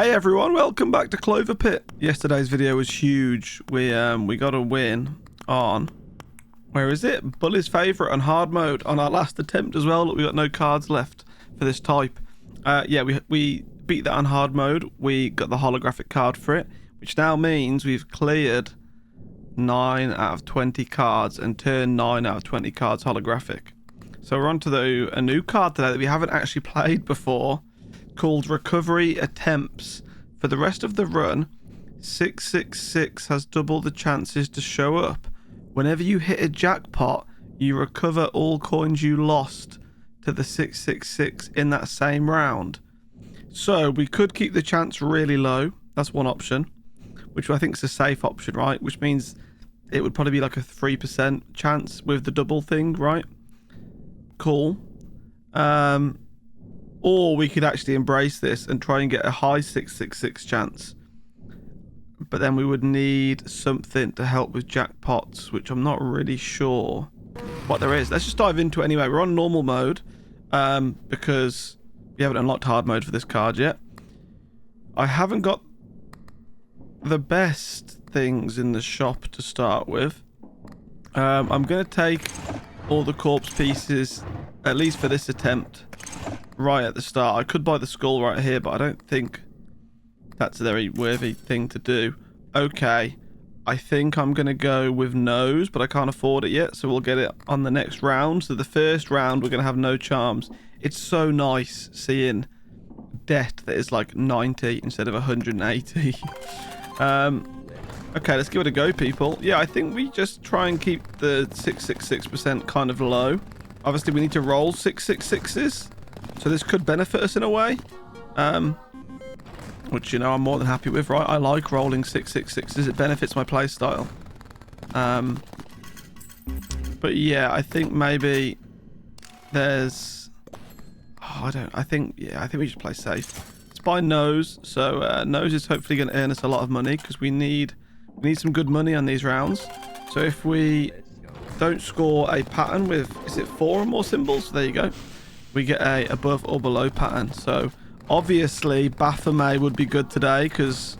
Hey everyone, welcome back to CloverPit. Yesterday's video was huge. We got a win on, where is it? Bully's favorite on hard mode on our last attempt as well. Look, we got no cards left for this type. Yeah, we beat that on hard mode. We got the holographic card for it, which now means we've cleared 9 out of 20 cards and turned 9 out of 20 cards holographic. So we're on to a new card today that we haven't actually played before, called Recovery Attempts. For the rest of the run, 666 has double the chances to show up. Whenever you hit a jackpot, you recover all coins you lost to the 666 in that same round. So we could keep the chance really low. That's one option, which I think is a safe option, right? Which means it would probably be like a 3% chance with the double thing, right? Cool. Or we could actually embrace this and try and get a high 666 chance. But then we would need something to help with jackpots, which I'm not really sure what there is. Let's just dive into it anyway. We're on normal mode because we haven't unlocked hard mode for this card yet. I haven't got the best things in the shop to start with. I'm going to take all the corpse pieces, at least for this attempt, right at the start. I could buy the skull right here, but I don't think that's a very worthy thing to do. Okay, I think I'm going to go with nose, but I can't afford it yet, so we'll get it on the next round. So the first round, we're going to have no charms. It's so nice seeing debt that is like 90 instead of 180. Okay, let's give it a go, people. Yeah, I think we just try and keep the 666% kind of low. Obviously, we need to roll 666s. So this could benefit us in a way, which, you know, I'm more than happy with, right? I like rolling 666s. It benefits my playstyle. But yeah, I think maybe there's... Oh, I think we should play safe. Let's buy nose. So nose is hopefully going to earn us a lot of money because we need some good money on these rounds. So if we don't score a pattern with, is it 4 or more symbols? There you go. We get a above or below pattern. So obviously Baphomet would be good today because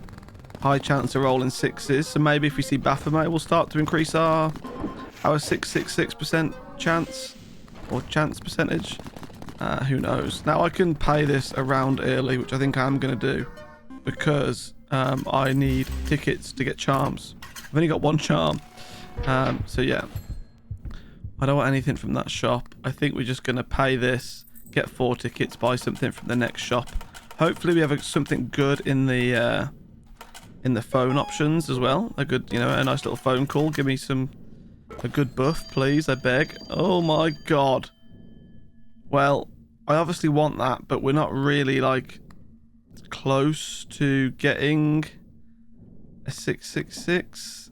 high chance of rolling 6s. So maybe if we see Baphomet, we'll start to increase our 666% chance or chance percentage. Who knows? Now I can pay this a round early, which I think I'm going to do because I need tickets to get charms. I've only got 1 charm. So yeah. I don't want anything from that shop. I think we're just going to pay this, get 4 tickets, buy something from the next shop. Hopefully we have something good in the phone options as well. A good, you know, a nice little phone call. Give me a good buff, please, I beg. Oh my god. Well, I obviously want that, but we're not really, like, close to getting a 666.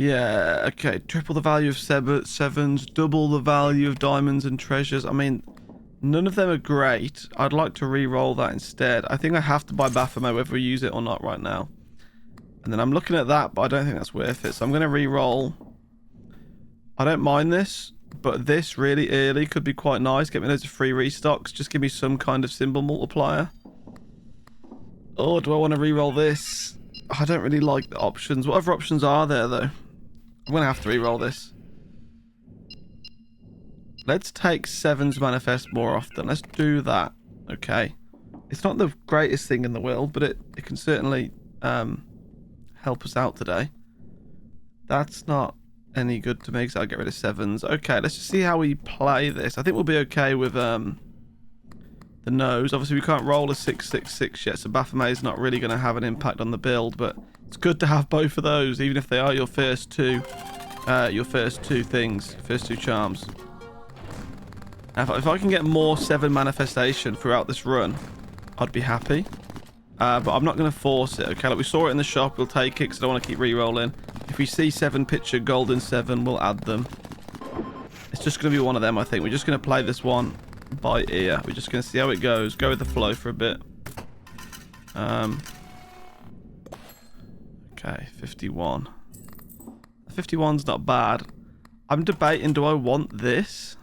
Yeah, okay. Triple the value of sevens, double the value of diamonds and treasures. I mean, none of them are great. I'd like to re-roll that instead. I think I have to buy Baphomet whether we use it or not right now. And then I'm looking at that, but I don't think that's worth it. So I'm going to re-roll. I don't mind this, but this really early could be quite nice. Get me loads of free restocks. Just give me some kind of symbol multiplier. Oh, do I want to re-roll this? I don't really like the options. What other options are there, though? I'm going to have to re-roll this. Let's take 7s manifest more often. Let's do that. Okay. It's not the greatest thing in the world, but it can certainly help us out today. That's not any good to me because I'll get rid of 7s. Okay, let's just see how we play this. I think we'll be okay with the nose. Obviously, we can't roll a 666 yet, so Baphomet is not really going to have an impact on the build, but it's good to have both of those, even if they are your first two things, first 2 charms. If I can get more 7 manifestation throughout this run, I'd be happy. But I'm not going to force it. Okay, like we saw it in the shop, we'll take it because I don't want to keep re-rolling. If we see 7 picture golden 7, we'll add them. It's just going to be one of them, I think. We're just going to play this one by ear. We're just going to see how it goes. Go with the flow for a bit. Okay, 51. 51's not bad. I'm debating, do I want this?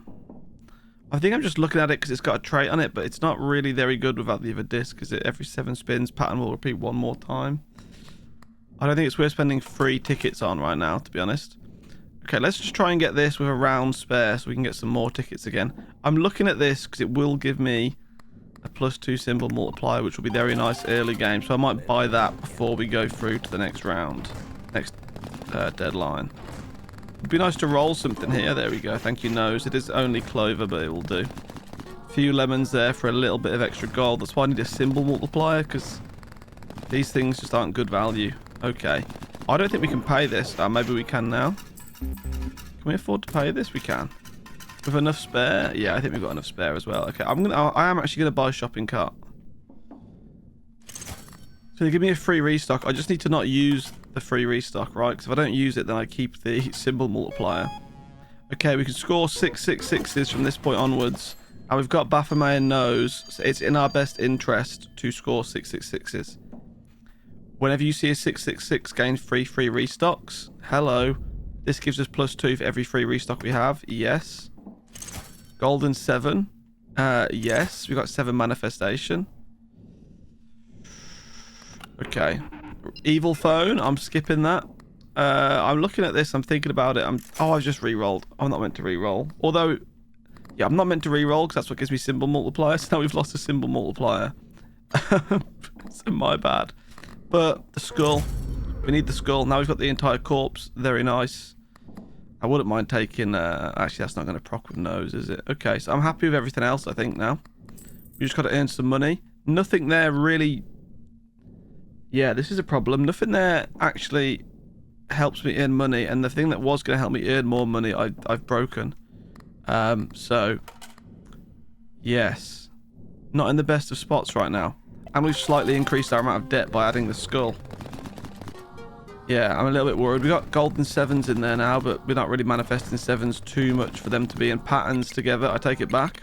I think I'm just looking at it because it's got a trait on it, but it's not really very good without the other disc, because every 7 spins, pattern will repeat one more time. I don't think it's worth spending 3 tickets on right now, to be honest. Okay, let's just try and get this with a round spare so we can get some more tickets again. I'm looking at this because it will give me a +2 symbol multiplier, which will be very nice early game. So I might buy that before we go through to the next round, next deadline. It'd be nice to roll something here. There we go. Thank you, Nose. It is only Clover, but it will do. A few lemons there for a little bit of extra gold. That's why I need a symbol multiplier, because these things just aren't good value. Okay. I don't think we can pay this. Maybe we can now. Can we afford to pay this? We can. With enough spare? Yeah, I think we've got enough spare as well. Okay, I am actually gonna buy a shopping cart. So they give me a free restock. I just need to not use the free restock, right? Because if I don't use it, then I keep the symbol multiplier. Okay, we can score 666s from this point onwards. And we've got Baphomet and Nose, so it's in our best interest to score 666s. Whenever you see a 666, gain 3 free restocks. Hello. This gives us +2 for every free restock we have. Yes. Golden 7. Yes. We got 7 manifestation. Okay. Evil phone. I'm skipping that. I'm looking at this. I'm thinking about it. Oh, I've just re-rolled. I'm not meant to re-roll. Although, yeah, I'm not meant to re-roll because that's what gives me symbol multiplier. So now we've lost a symbol multiplier. So my bad. But the skull. We need the skull. Now we've got the entire corpse. Very nice. I wouldn't mind taking... actually, that's not going to proc with Nose, is it? Okay, so I'm happy with everything else, I think, now. We just got to earn some money. Nothing there really... Yeah, this is a problem. Nothing there actually helps me earn money. And the thing that was going to help me earn more money, I've broken. So... Yes. Not in the best of spots right now. And we've slightly increased our amount of debt by adding the skull. Yeah, I'm a little bit worried. We got golden 7s in there now, but we're not really manifesting 7s too much for them to be in patterns together. I take it back.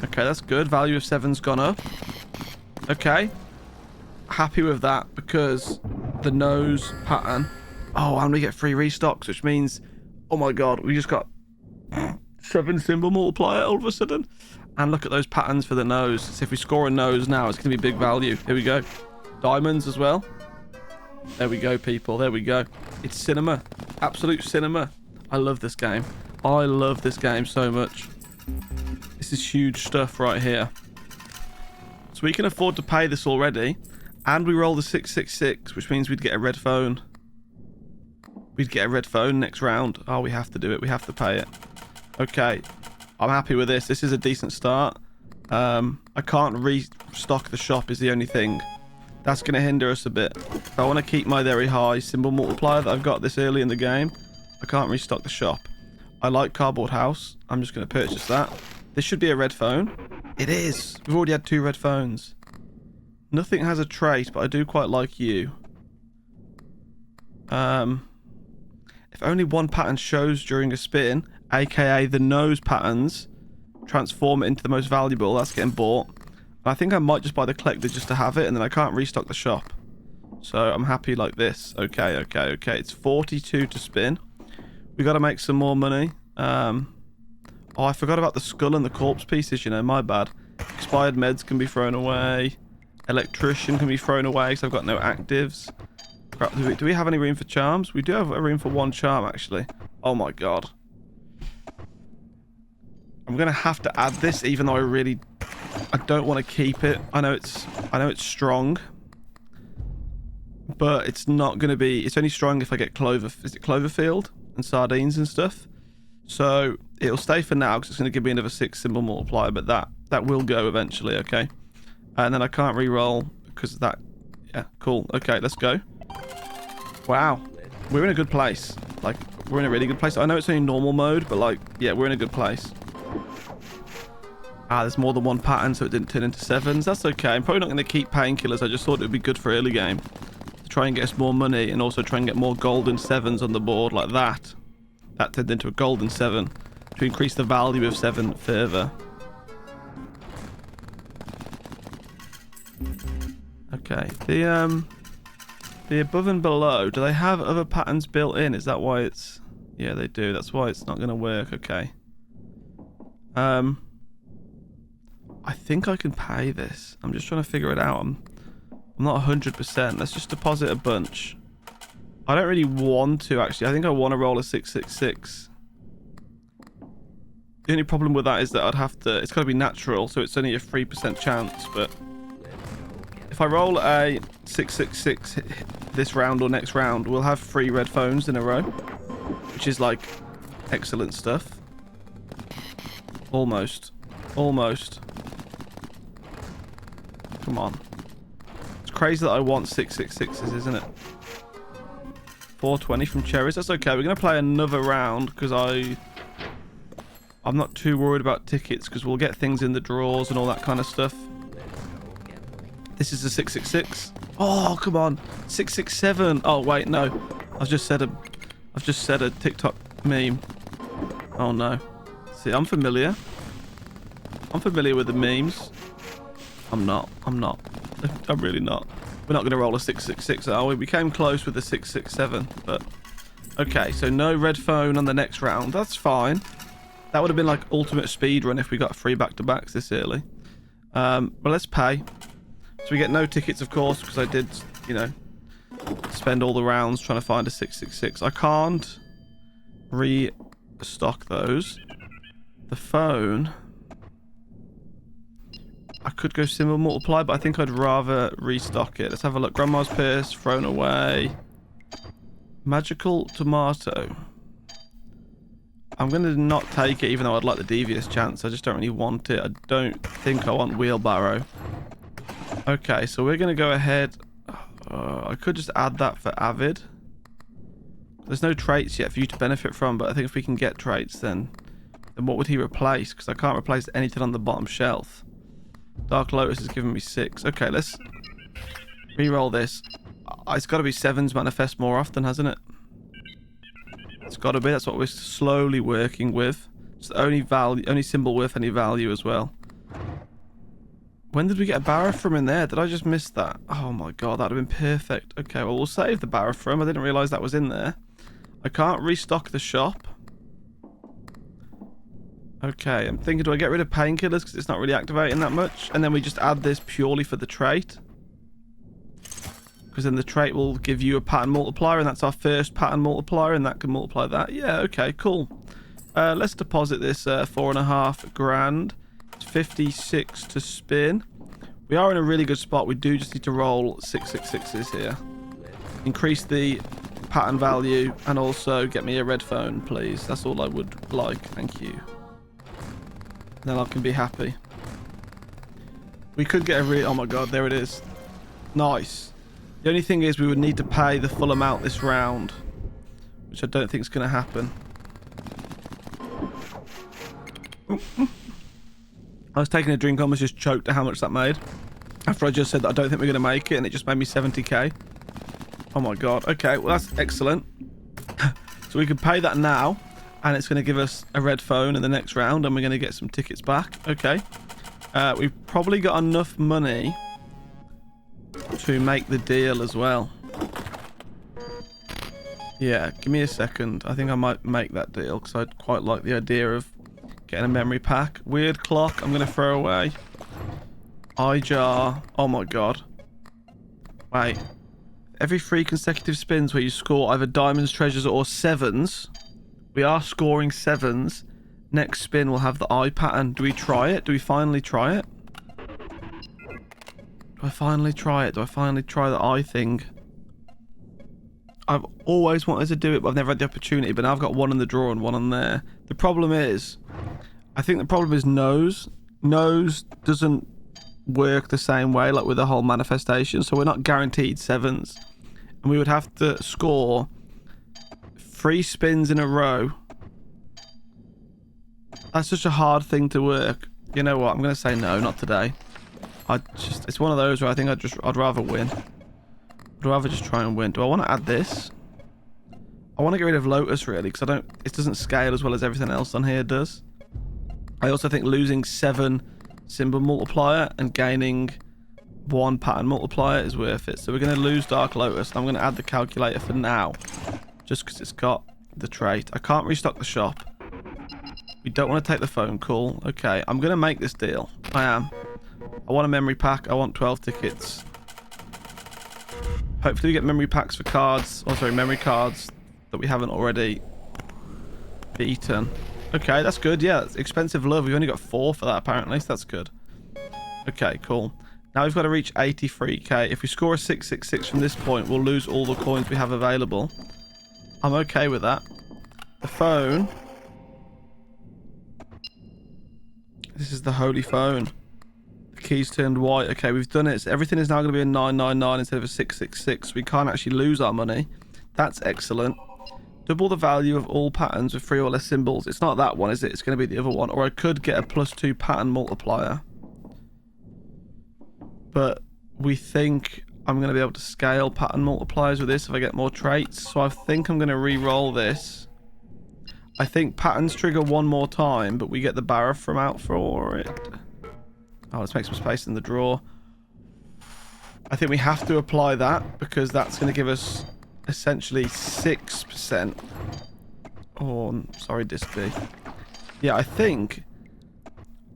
Okay, that's good. Value of 7's gone up. Okay. Happy with that because the Nose pattern. Oh, and we get free restocks, which means, oh my god, we just got 7 symbol multiplier all of a sudden. And look at those patterns for the Nose. So if we score a Nose now, it's going to be big value. Here we go. Diamonds as well. There we go, people. There we go. It's cinema. Absolute cinema. I love this game. I love this game so much. This is huge stuff right here. So we can afford to pay this already. And we roll the 666, which means we'd get a red phone. We'd get a red phone next round. Oh, we have to do it. We have to pay it. Okay. I'm happy with this. This is a decent start. I can't restock the shop is the only thing. That's going to hinder us a bit. If I want to keep my very high symbol multiplier that I've got this early in the game, I can't restock the shop. I like Cardboard House. I'm just going to purchase that. This should be a red phone. It is. We've already had 2 red phones. Nothing has a trait, but I do quite like you. If only one pattern shows during a spin, aka the Nose patterns, transform it into the most valuable. That's getting bought. I think I might just buy the collector just to have it, and then I can't restock the shop. So I'm happy like this. Okay, okay, okay. It's 42 to spin. We got to make some more money. Oh, I forgot about the skull and the corpse pieces, you know, my bad. Expired meds can be thrown away. Electrician can be thrown away because I've got no actives. Crap, do we have any room for charms? We do have a room for 1 charm, actually. Oh my god. I'm going to have to add this, even though I don't want to keep it. I know it's strong, but it's not going to be. It's only strong if I get Cloverfield and sardines and stuff. So it'll stay for now because it's going to give me another 6 symbol multiplier, but that will go eventually. Okay, and then I can't re-roll because of that. Yeah, cool. Okay, let's go. Wow, we're in a good place. Like, we're in a really good place. I know it's only normal mode, but like, yeah, we're in a good place. Ah, there's more than 1 pattern, so it didn't turn into 7s. That's okay. I'm probably not going to keep painkillers. I just thought it would be good for early game. To try and get us more money and also try and get more golden 7s on the board like that. That turned into a golden 7 to increase the value of 7 further. Okay. The above and below, do they have other patterns built in? Is that why it's... Yeah, they do. That's why it's not going to work. Okay. I think I can pay this. I'm just trying to figure it out. I'm not 100%. Let's just deposit a bunch. I don't really want to, actually. I think I want to roll a 666. The only problem with that is that I'd have to... It's got to be natural, so it's only a 3% chance, but... If I roll a 666 this round or next round, we'll have 3 red phones in a row, which is, like, excellent stuff. Almost. Almost. Come on. It's crazy that I want 666s, isn't it? 420 from cherries. That's okay. We're going to play another round because I'm not too worried about tickets because we'll get things in the drawers and all that kind of stuff. This is a 666. Oh, come on. 667. Oh, wait, no. I've just said a TikTok meme. Oh, no. See, I'm familiar. I'm familiar with the memes. I'm not. I'm really not. We're not going to roll a 666, are we? We came close with the 667, but... Okay, so no red phone on the next round. That's fine. That would have been like ultimate speed run if we got 3 back-to-backs this early. But let's pay. So we get no tickets, of course, because I did, you know, spend all the rounds trying to find a 666. I can't restock those. The phone... I could go symbol multiply, but I think I'd rather restock it. Let's have a look. Grandma's purse, thrown away. Magical tomato. I'm going to not take it, even though I'd like the devious chance. I just don't really want it. I don't think I want wheelbarrow. Okay, so we're going to go ahead. I could just add that for Avid. There's no traits yet for you to benefit from, but I think if we can get traits, then what would he replace? Because I can't replace anything on the bottom shelf. Dark Lotus has given me 6. Okay, let's re-roll this. It's got to be 7s manifest more often, hasn't it? It's got to be. That's what we're slowly working with. It's the only symbol worth any value as well. When did we get a Barathrum in there? Did I just miss that? Oh my god, that would have been perfect. Okay, well, we'll save the Barathrum. I didn't realise that was in there. I can't restock the shop. Okay, I'm thinking, do I get rid of painkillers because it's not really activating that much? And then we just add this purely for the trait. Because then the trait will give you a pattern multiplier, and that's our first pattern multiplier, and that can multiply that. Yeah, okay, cool. Let's deposit this 4.5 grand. It's 56 to spin. We are in a really good spot. We do just need to roll 666s here. Increase the pattern value, and also get me a red phone, please. That's all I would like. Thank you. Then I can be happy. We could get a oh my god, there it is. Nice. The only thing is we would need to pay the full amount this round, which I don't think is going to happen. I was taking a drink, I almost just choked at how much that made. After I just said that I don't think we're going to make it, and it just made me 70k. Oh my god. Okay, well that's excellent. So we can pay that now. And it's going to give us a red phone in the next round, and we're going to get some tickets back. Okay. We've probably got enough money to make the deal as well. Yeah, give me a second. I think I might make that deal because I quite like the idea of getting a memory pack. Weird clock, I'm going to throw away. Eye jar. Oh my god. Wait. Every 3 consecutive spins where you score either diamonds, treasures, or 7s... We are scoring 7s. Next spin we'll have the eye pattern. Do we try it? Do we finally try it? Do I finally try it? Do I finally try the eye thing? I've always wanted to do it, but I've never had the opportunity. But now I've got one in the drawer and one on there. The problem is, I think the problem is nose. Nose doesn't work the same way, like with the whole manifestation. So we're not guaranteed 7s. And we would have to score 3 spins in a row. That's such a hard thing to work. You know what? I'm going to say no, not today. It's one of those where I think I'd rather win. I'd rather just try and win. Do I want to add this? I want to get rid of Lotus really, because it doesn't scale as well as everything else on here does. I also think losing 7 symbol multiplier and gaining 1 pattern multiplier is worth it. So we're going to lose Dark Lotus, and I'm going to add the calculator for now. Just because it's got the trait. I can't restock the shop. We don't want to take the phone call. Okay, I'm going to make this deal. I am. I want a memory pack. I want 12 tickets. Hopefully we get memory packs for cards. Oh, sorry, memory cards that we haven't already beaten. Okay, that's good. Yeah, it's expensive love. We've only got 4 for that, apparently, so that's good. Okay, cool. Now we've got to reach 83k. If we score a 666 from this point, we'll lose all the coins we have available. I'm okay with that. The phone. This is the holy phone. The keys turned white. Okay, we've done it. So everything is now going to be a 999 instead of a 666. We can't actually lose our money. That's excellent. Double the value of all patterns with 3 or less symbols. It's not that one, is it? It's going to be the other one. Or I could get a +2 pattern multiplier. But we think I'm going to be able to scale pattern multipliers with this if I get more traits. So I think I'm going to re-roll this. I think patterns trigger 1 more time, but we get the barra from out for it. Oh, let's make some space in the drawer. I think we have to apply that because that's going to give us essentially 6%. Oh, sorry, disc B. Yeah, I think...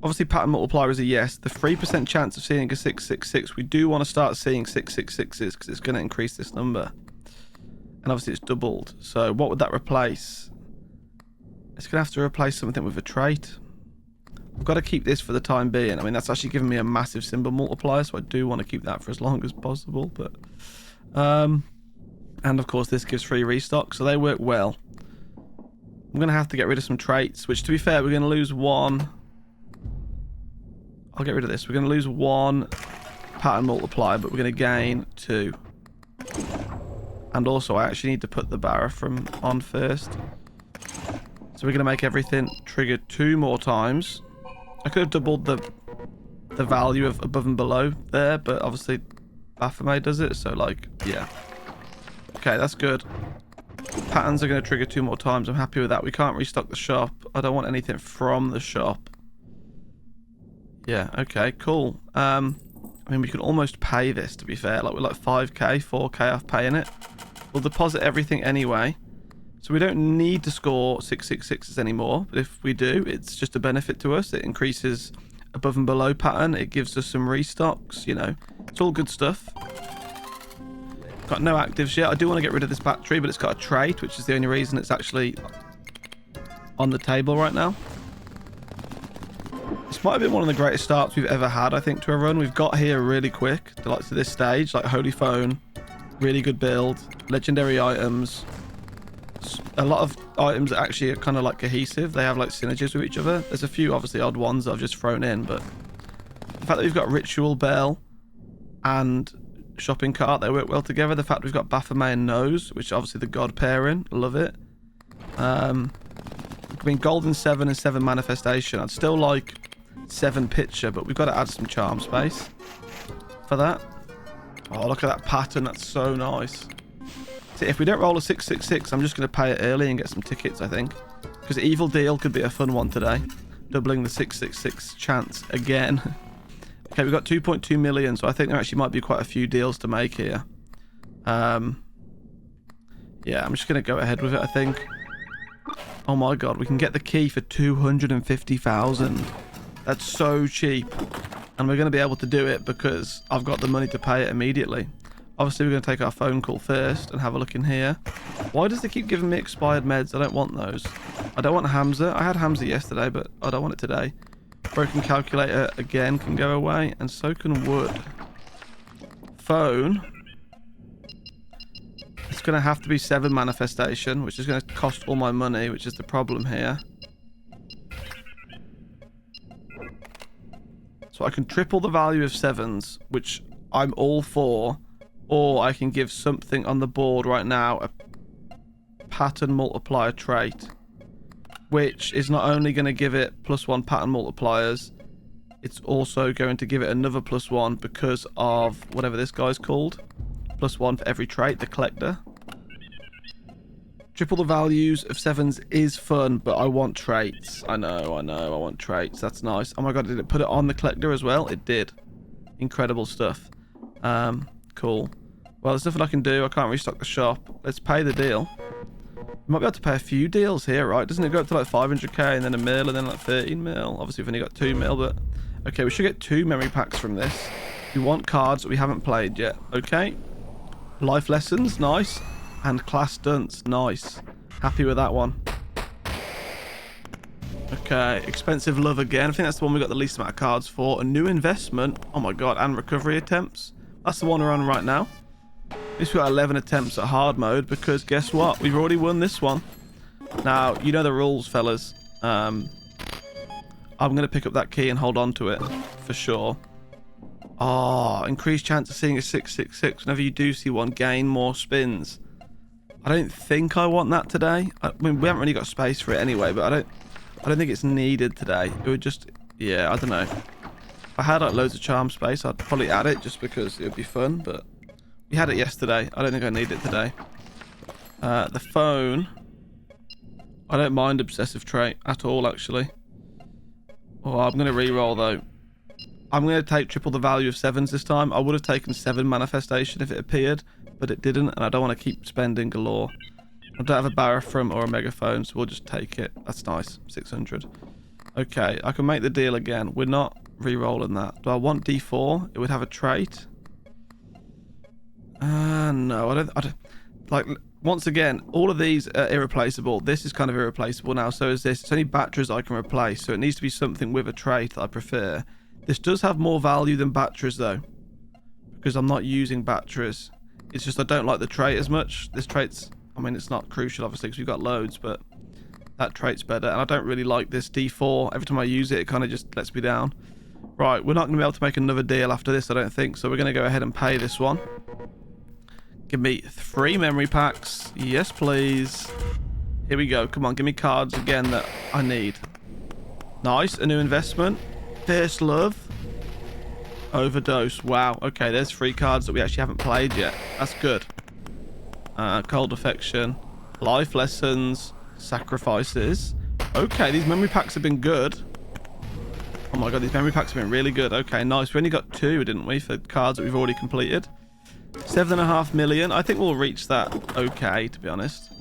Obviously, pattern multiplier is a yes. The 3% chance of seeing a 666, we do want to start seeing 666s because it's going to increase this number. And obviously, it's doubled. So what would that replace? It's going to have to replace something with a trait. I've got to keep this for the time being. I mean, that's actually giving me a massive symbol multiplier, so I do want to keep that for as long as possible. But, and of course, this gives free restock, so they work well. I'm going to have to get rid of some traits, which, to be fair, we're going to lose 1... I'll get rid of this. We're going to lose 1 pattern multiplier, but we're going to gain 2. And also, I actually need to put the barra from on first. So we're going to make everything trigger 2 more times. I could have doubled the value of above and below there, but obviously Baphomet does it, so like, yeah. Okay, that's good. Patterns are going to trigger 2 more times. I'm happy with that. We can't restock the shop. I don't want anything from the shop. Yeah, okay, cool. I mean, we could almost pay this, to be fair. Like, we're like 5k, 4k off paying it. We'll deposit everything anyway. So we don't need to score 666s anymore. But if we do, it's just a benefit to us. It increases above and below pattern. It gives us some restocks, you know. It's all good stuff. Got no actives yet. I do want to get rid of this battery, but it's got a trait, which is the only reason it's actually on the table right now. This might have been one of the greatest starts we've ever had, I think, to a run. We've got here really quick, like to this stage, like Holy Phone, really good build, legendary items. A lot of items that actually are kind of like cohesive. They have like synergies with each other. There's a few obviously odd ones that I've just thrown in, but the fact that we've got Ritual Bell and Shopping Cart, they work well together. The fact we've got Baphomet and Nose, which are obviously the god pairing, love it. I mean, Golden 7 and 7 Manifestation. I'd still like 7 Picture, but we've got to add some charm space for that. Oh, look at that pattern. That's so nice. See, if we don't roll a 666, I'm just going to pay it early and get some tickets, I think. Because Evil Deal could be a fun one today. Doubling the 666 chance again. Okay, we've got 2.2 million, so I think there actually might be quite a few deals to make here. Yeah, I'm just going to go ahead with it, I think. Oh my god, we can get the key for 250,000. That's so cheap. And we're going to be able to do it because I've got the money to pay it immediately. Obviously, we're going to take our phone call first and have a look in here. Why does they keep giving me expired meds? I don't want those. I don't want Hamza. I had Hamza yesterday, but I don't want it today. Broken calculator, again, can go away. And so can wood. Phone. It's going to have to be 7 Manifestation, which is going to cost all my money, which is the problem here. So I can triple the value of 7s, which I'm all for. Or I can give something on the board right now, a pattern multiplier trait, which is not only going to give it +1 pattern multipliers, it's also going to give it another +1 because of whatever this guy's called. +1 for every trait, the collector. Triple the values of 7s is fun, but I want traits. I know, I want traits. That's nice. Oh my god, did it put it on the collector as well? It did. Incredible stuff. Cool. Well, there's nothing I can do. I can't restock the shop. Let's pay the deal. We might be able to pay a few deals here, right? Doesn't it go up to like 500k and then a mil and then like 13 mil? Obviously, we've only got 2 mil, but okay, we should get 2 memory packs from this. We want cards that we haven't played yet. Okay. Life lessons, nice. And class stunts, nice. Happy with that one. Okay, expensive love again. I think that's the one we got the least amount of cards for. A new investment. Oh my god, and recovery attempts. That's the one we're on right now. At least we got 11 attempts at hard mode because guess what? We've already won this one. Now, you know the rules, fellas. I'm going to pick up that key and hold on to it for sure. Oh, increased chance of seeing a 666. Whenever you do see one, gain more spins. I don't think I want that today. I mean, we haven't really got space for it anyway, but I don't think it's needed today. It would just, yeah, I don't know. If I had like loads of charm space, I'd probably add it just because it would be fun, but we had it yesterday. I don't think I need it today. The phone. I don't mind obsessive trait at all, actually. Oh, I'm going to re-roll, though. I'm going to take triple the value of 7s this time. I would have taken 7 manifestation if it appeared, but it didn't, and I don't want to keep spending galore. I don't have a Barathrum or a megaphone, so we'll just take it. That's nice. 600. Okay, I can make the deal again. We're not re-rolling that. Do I want D4? It would have a trait. No, I don't. Like, once again, all of these are irreplaceable. This is kind of irreplaceable now, so is this. It's only batteries I can replace, so it needs to be something with a trait that I prefer. This does have more value than batteries, though, because I'm not using batteries. It's just I don't like the trait as much. This trait's, I mean, it's not crucial, obviously, because we've got loads, but that trait's better. And I don't really like this D4. Every time I use it, it kind of just lets me down. Right, we're not going to be able to make another deal after this, I don't think, so we're going to go ahead and pay this one. Give me 3 memory packs. Yes, please. Here we go. Come on, give me cards again that I need. Nice, a new investment. Fierce love. Overdose. Wow. Okay, there's 3 cards that we actually haven't played yet. That's good. Cold affection. Life lessons. Sacrifices. Okay, these memory packs have been good. Oh my god, these memory packs have been really good. Okay, nice. We only got 2, didn't we, for cards that we've already completed. 7.5 million. I think we'll reach that okay, to be honest.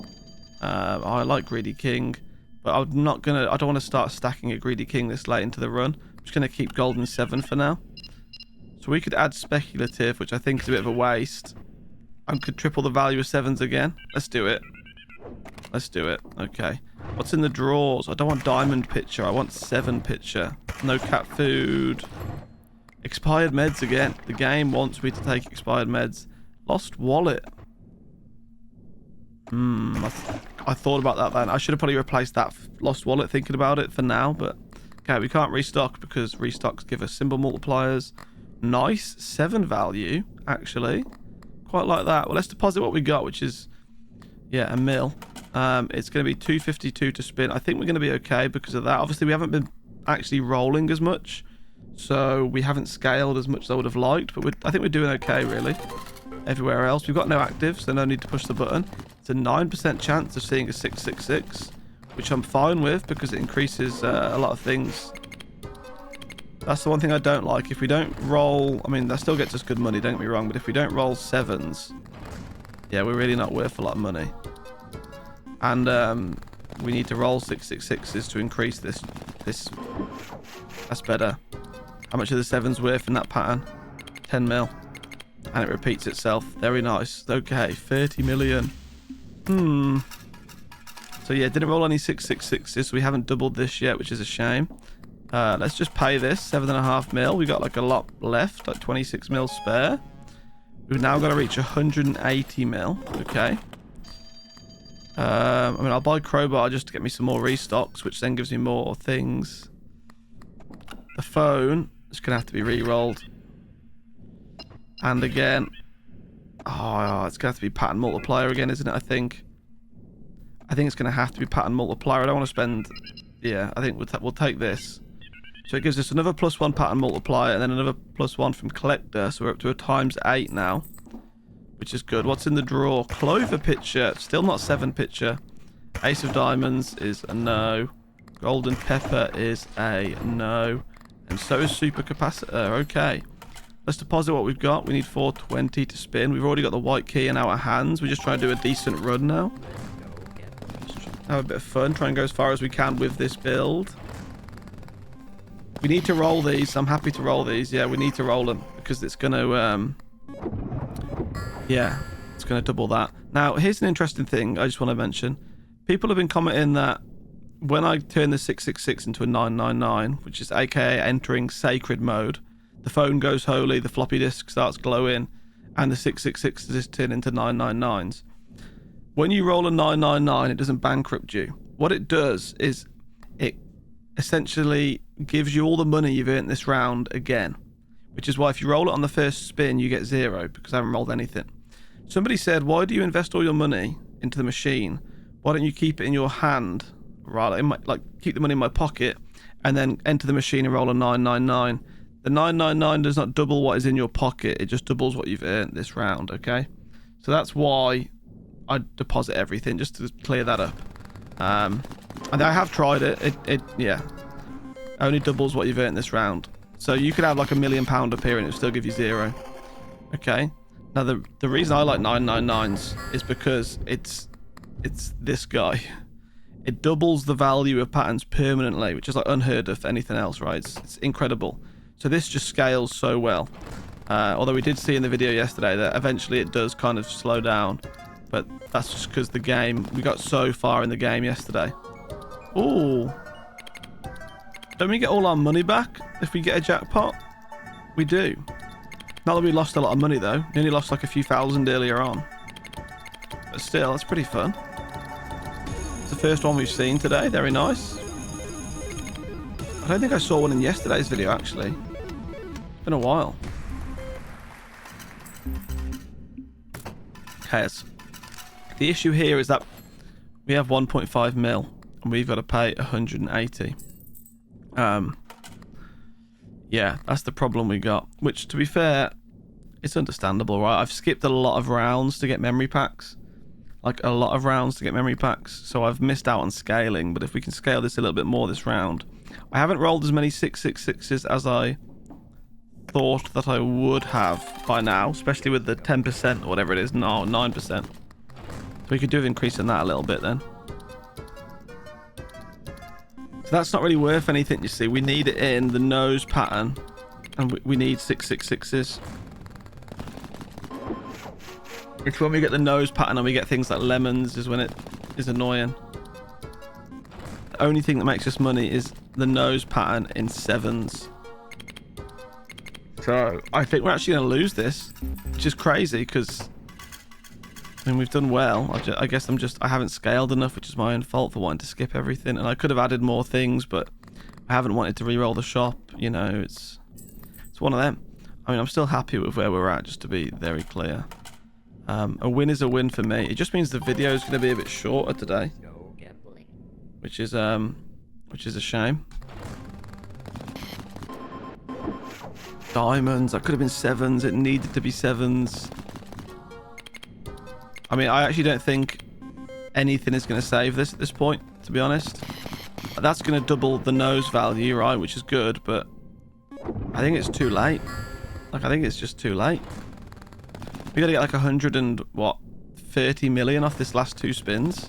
I like Greedy King, but I'm not gonna. I don't want to start stacking a Greedy King this late into the run. I'm just gonna keep Golden 7 for now. So we could add Speculative, which I think is a bit of a waste. I could triple the value of 7s again. Let's do it. Let's do it. Okay. What's in the drawers? I don't want Diamond Picture. I want 7 Picture. No cat food. Expired meds again. The game wants me to take expired meds. Lost wallet. I thought about that then. I should have probably replaced that lost wallet thinking about it for now, but okay, we can't restock because restocks give us symbol multipliers. Nice. 7 value, actually. Quite like that. Well, let's deposit what we got, which is, yeah, a mil. It's going to be 252 to spin. I think we're going to be okay because of that. Obviously, we haven't been actually rolling as much, so we haven't scaled as much as I would have liked, but I think we're doing okay, really. Everywhere else, we've got no actives, so no need to push the button. It's a 9% chance of seeing a 666, which I'm fine with because it increases a lot of things. That's the one thing I don't like. If we don't roll, I mean, that still gets us good money, don't get me wrong, but if we don't roll 7s, yeah, we're really not worth a lot of money. And we need to roll 666s to increase this. That's better. How much are the 7s worth in that pattern? 10 mil. And it repeats itself. Very nice. Okay, 30 million. So yeah, didn't roll any 666s, so we haven't doubled this yet, which is a shame. Let's just pay this, 7.5 mil. We got like a lot left, like 26 mil spare. We've now got to reach 180 mil. Okay. I mean, I'll buy Crowbar just to get me some more restocks, which then gives me more things. The phone is going to have to be re-rolled. And again, oh, it's going to have to be pattern multiplier again, isn't it? I think it's going to have to be pattern multiplier. I don't want to spend, yeah, I think we'll take this. So it gives us another +1 pattern multiplier and then another +1 from collector. So we're up to a ×8 now, which is good. What's in the drawer? Clover picture, still not 7 picture. Ace of diamonds is a no. Golden pepper is a no. And so is super capacitor. Okay. Let's deposit what we've got. We need 420 to spin. We've already got the white key in our hands. We're just trying to do a decent run now. Have a bit of fun. Try and go as far as we can with this build. We need to roll these. I'm happy to roll these. Yeah, we need to roll them because it's going to... yeah, it's going to double that. Now, here's an interesting thing I just want to mention. People have been commenting that when I turn the 666 into a 999, which is aka entering sacred mode, the phone goes holy, the floppy disk starts glowing, and the 666s turn into 999s. When you roll a 999, it doesn't bankrupt you. What it does is it essentially gives you all the money you've earned this round again, which is why if you roll it on the first spin, you get 0 because I haven't rolled anything. Somebody said, why do you invest all your money into the machine? Why don't you keep it in your hand, rather, like keep the money in my pocket and then enter the machine and roll a 999? The 999 does not double what is in your pocket. It just doubles what you've earned this round, okay? So that's why I deposit everything, just to clear that up. And I have tried it. It yeah, only doubles what you've earned this round. So you could have like £1 million up here and it'll still give you 0. Okay. Now the reason I like 999s is because it's this guy. It doubles the value of patterns permanently, which is like unheard of for anything else, right? It's incredible. So this just scales so well. Although we did see in the video yesterday that eventually it does kind of slow down. But that's just because the game, we got so far in the game yesterday. Ooh. Don't we get all our money back if we get a jackpot? We do. Not that we lost a lot of money though. We only lost like a few thousand earlier on. But still, that's pretty fun. It's the first one we've seen today. Very nice. I don't think I saw one in yesterday's video actually. It's been a while. Okay, the issue here is that we have 1.5 mil and we've got to pay 180. Yeah, that's the problem we got, which to be fair, it's understandable, right? I've skipped a lot of rounds to get memory packs, like a lot of rounds to get memory packs, so I've missed out on scaling. But if we can scale this a little bit more this round, I haven't rolled as many 666s as I thought that I would have by now, especially with the 10% or whatever it is, no, 9%. So we could do with increasing that a little bit then. So that's not really worth anything, you see. We need it in the nose pattern, and we need 666s. It's when we get the nose pattern and we get things like lemons is when it is annoying. The only thing that makes us money is the nose pattern in 7s. So I think we're actually going to lose this, which is crazy because I mean, we've done well. I guess I haven't scaled enough, which is my own fault for wanting to skip everything. And I could have added more things, but I haven't wanted to re-roll the shop. You know, it's one of them. I mean, I'm still happy with where we're at, just to be very clear. A win is a win for me. It just means the video is going to be a bit shorter today, which is a shame. Diamonds. That could have been 7s. It needed to be 7s. I mean, I actually don't think anything is going to save this at this point, to be honest. That's going to double the nose value, right, which is good, but I think it's too late. Like, I think it's just too late. We got to get like 30 million off this last 2 spins.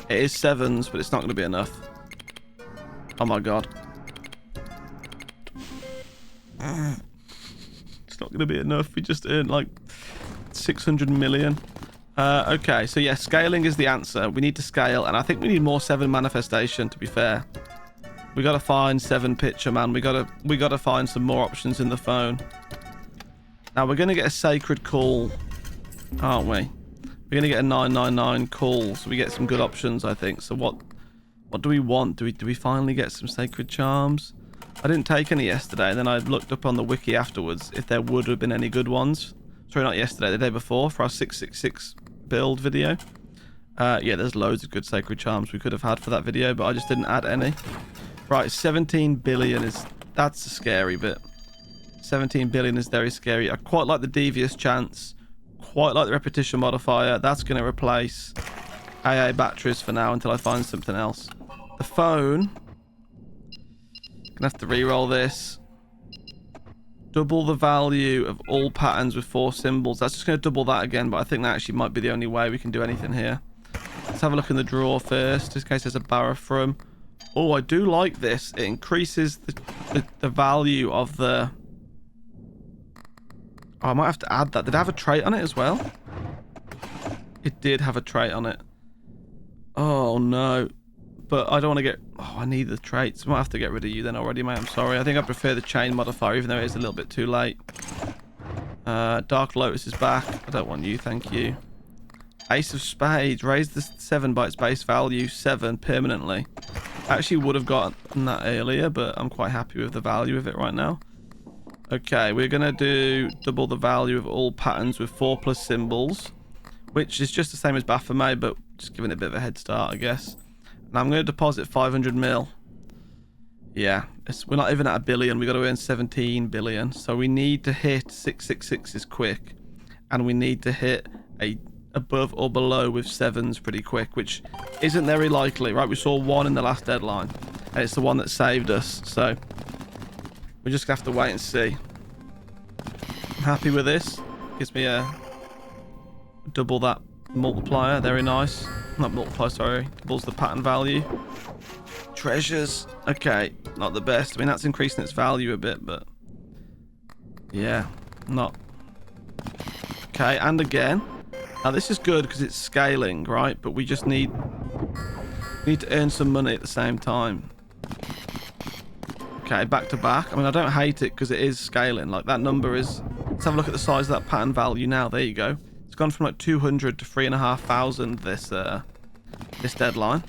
It is 7s, but it's not going to be enough. Oh my god. It's not going to be enough. We just earned like 600 million. Okay, so yeah, scaling is the answer. We need to scale, and I think we need more 7 manifestation, to be fair. We got to find 7 picture, man. We got to find some more options in the phone. Now we're going to get a sacred call, aren't we? We're going to get a 999 call, so we get some good options, I think. So what do we want? Do we finally get some sacred charms? I didn't take any yesterday, and then I looked up on the wiki afterwards if there would have been any good ones. Sorry, not yesterday, the day before, for our 666 build video. Yeah, there's loads of good sacred charms we could have had for that video, but I just didn't add any. Right, 17 billion that's a scary bit. 17 billion is very scary. I quite like the devious chance, quite like the repetition modifier. That's going to replace AA batteries for now until I find something else. The phone, gonna have to re-roll this. Double the value of all patterns with 4 symbols. That's just going to double that again, but I think that actually might be the only way we can do anything here. Let's have a look in the drawer first, just in case there's a Barathrum. Oh, I do like this. It increases the value of the... Oh, I might have to add that. Did it have a trait on it as well? It did have a trait on it. Oh, no. But I don't want to get... Oh, I need the traits. I might have to get rid of you then already, mate. I'm sorry. I think I prefer the chain modifier, even though it is a little bit too late. Dark Lotus is back. I don't want you, thank you. Ace of Spades. Raise the 7 by its base value 7 permanently. I actually would have gotten that earlier, but I'm quite happy with the value of it right now. Okay, we're going to do double the value of all patterns with 4+ symbols, which is just the same as Baphomet, but just giving it a bit of a head start, I guess. And I'm going to deposit 500 mil. Yeah, we're not even at 1 billion. We've got to earn 17 billion. So we need to hit 666s quick. And we need to hit a above or below with 7s pretty quick, which isn't very likely, right? We saw 1 in the last deadline. And it's the one that saved us. So we're just going to have to wait and see. I'm happy with this. Gives me a double that multiplier. Very nice. Not multiplier, sorry. Doubles the pattern value. Treasures. Okay, not the best. I mean, that's increasing its value a bit, but yeah, not. Okay, and again. Now this is good because it's scaling, right? But we just need to earn some money at the same time. Okay, back to back. I mean, I don't hate it because it is scaling. Like, that number is... Let's have a look at the size of that pattern value now. There you go. It's gone from like 200 to 3,500 this deadline.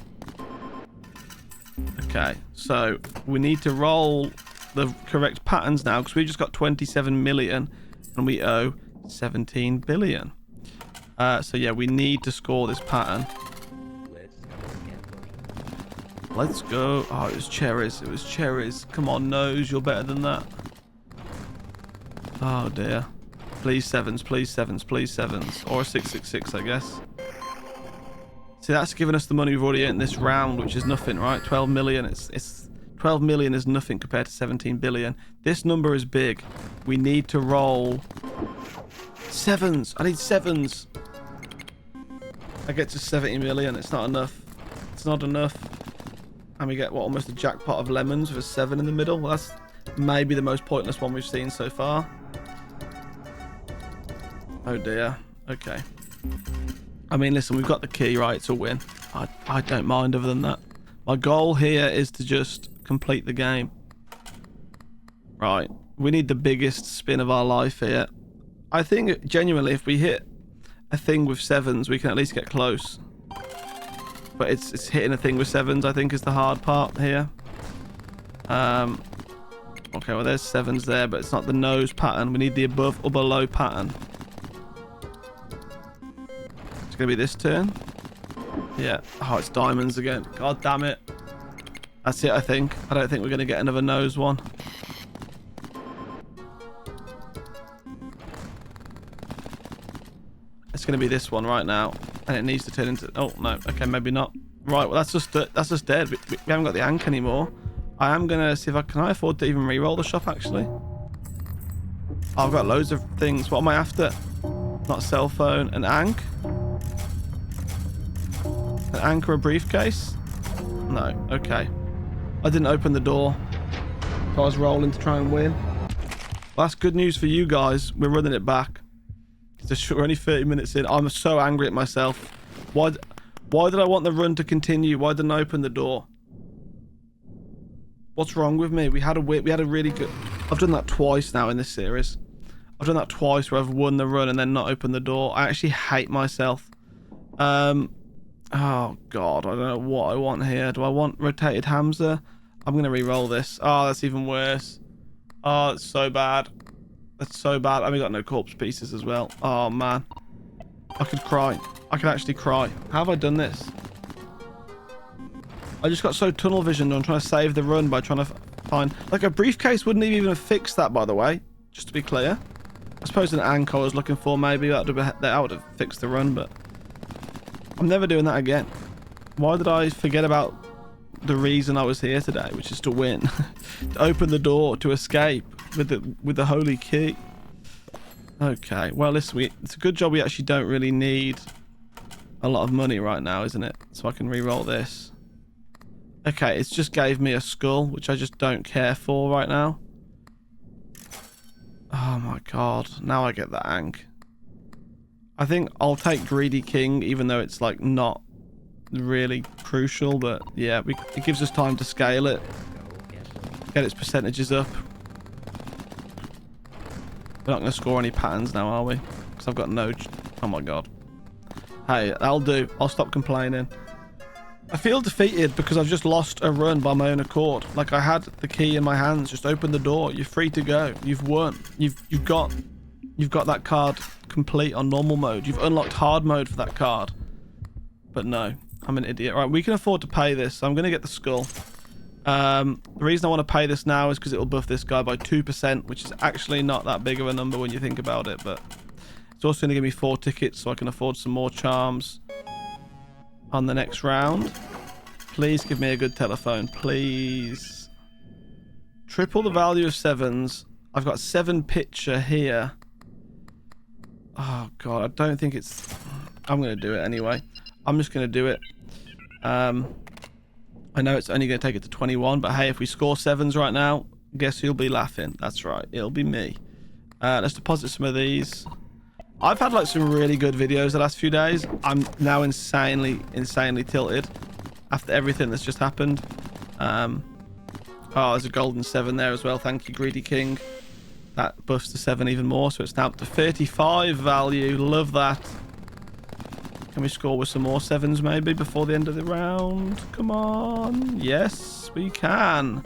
Okay, so we need to roll the correct patterns now because we just got 27 million and we owe 17 billion. So yeah, we need to score this pattern. Let's go. Oh, it was cherries. It was cherries. Come on, nose. You're better than that. Oh, dear. Please 7s. Please 7s. Please 7s. Or a 666, I guess. See, that's given us the money we've already earned this round, which is nothing, right? 12 million. It's 12 million is nothing compared to 17 billion. This number is big. We need to roll 7s. I need 7s. I get to 70 million. It's not enough. It's not enough. And we get, what, almost a jackpot of lemons with a 7 in the middle. Well, that's maybe the most pointless one we've seen so far. Oh, dear. Okay. I mean, listen, we've got the key, right? It's a win. I don't mind other than that. My goal here is to just complete the game. Right. We need the biggest spin of our life here. I think, genuinely, if we hit a thing with 7s, we can at least get close. But it's hitting a thing with 7s, I think, is the hard part here. Okay, well, there's 7s there, but it's not the nose pattern. We need the above or below pattern. It's going to be this turn. Yeah. Oh, it's diamonds again. God damn it. That's it, I think. I don't think we're going to get another nose one. It's going to be this one right now. And it needs to turn into... Oh, no. Okay, maybe not. Right, well, that's just dead. We haven't got the Ankh anymore. I am going to see if I... Can I afford to even re-roll the shop, actually? Oh, I've got loads of things. What am I after? Not a cell phone. An Ankh? An Ankh or a briefcase? No. Okay. I didn't open the door. So I was rolling to try and win. Well, that's good news for you guys. We're running it back. We're only 30 minutes in. I'm so angry at myself. Why did I want the run to continue? Why didn't I open the door? What's wrong with me? We had a really good... I've done that twice now in this series. I've done that twice where I've won the run and then not opened the door. I actually hate myself. Oh, God. I don't know what I want here. Do I want rotated Hamza? I'm going to re-roll this. Oh, that's even worse. Oh, it's so bad. That's so bad. I mean, got no corpse pieces as well. Oh, man. I could cry. I could actually cry. How have I done this? I just got so tunnel visioned on trying to save the run by trying to find... Like, a briefcase wouldn't even have fixed that, by the way. Just to be clear. I suppose an Ankh I was looking for, maybe. That would have fixed the run, but... I'm never doing that again. Why did I forget about the reason I was here today, which is to win? To open the door, to escape with the holy key. Okay, well, listen, it's a good job we actually don't really need a lot of money right now, isn't it? So I can re-roll this. Okay, it's just gave me a skull, which I just don't care for right now. Oh my god, now I get the ang. I think I'll take Greedy King, even though it's like not really crucial, but yeah, it gives us time to scale it, get its percentages up. We're not going to score any patterns now, are we? Because I've got no... Oh my god. Hey, that'll do. I'll stop complaining. I feel defeated because I've just lost a run by my own accord. Like, I had the key in my hands. Just open the door. You're free to go. You've won. You've got that card complete on normal mode. You've unlocked hard mode for that card. But no, I'm an idiot. Right, we can afford to pay this. So I'm going to get the skull. The reason I want to pay this now is because it will buff this guy by 2%, which is actually not that big of a number when you think about it, but it's also going to give me 4 tickets so I can afford some more charms on the next round. Please give me a good telephone, please. Triple the value of 7s. I've got 7 picture here. Oh god, I don't think it's... I'm going to do it anyway. I'm just going to do it. I know it's only going to take it to 21, but hey, if we score 7s right now, guess who'll be laughing? That's right, it'll be me. Let's deposit some of these. I've had like some really good videos the last few days. I'm now insanely tilted after everything that's just happened. Oh, there's a golden 7 there as well. Thank you, Greedy King. That buffs the 7 even more, so it's now up to 35 value. Love that. Can we score with some more 7s maybe before the end of the round? Come on. Yes, we can.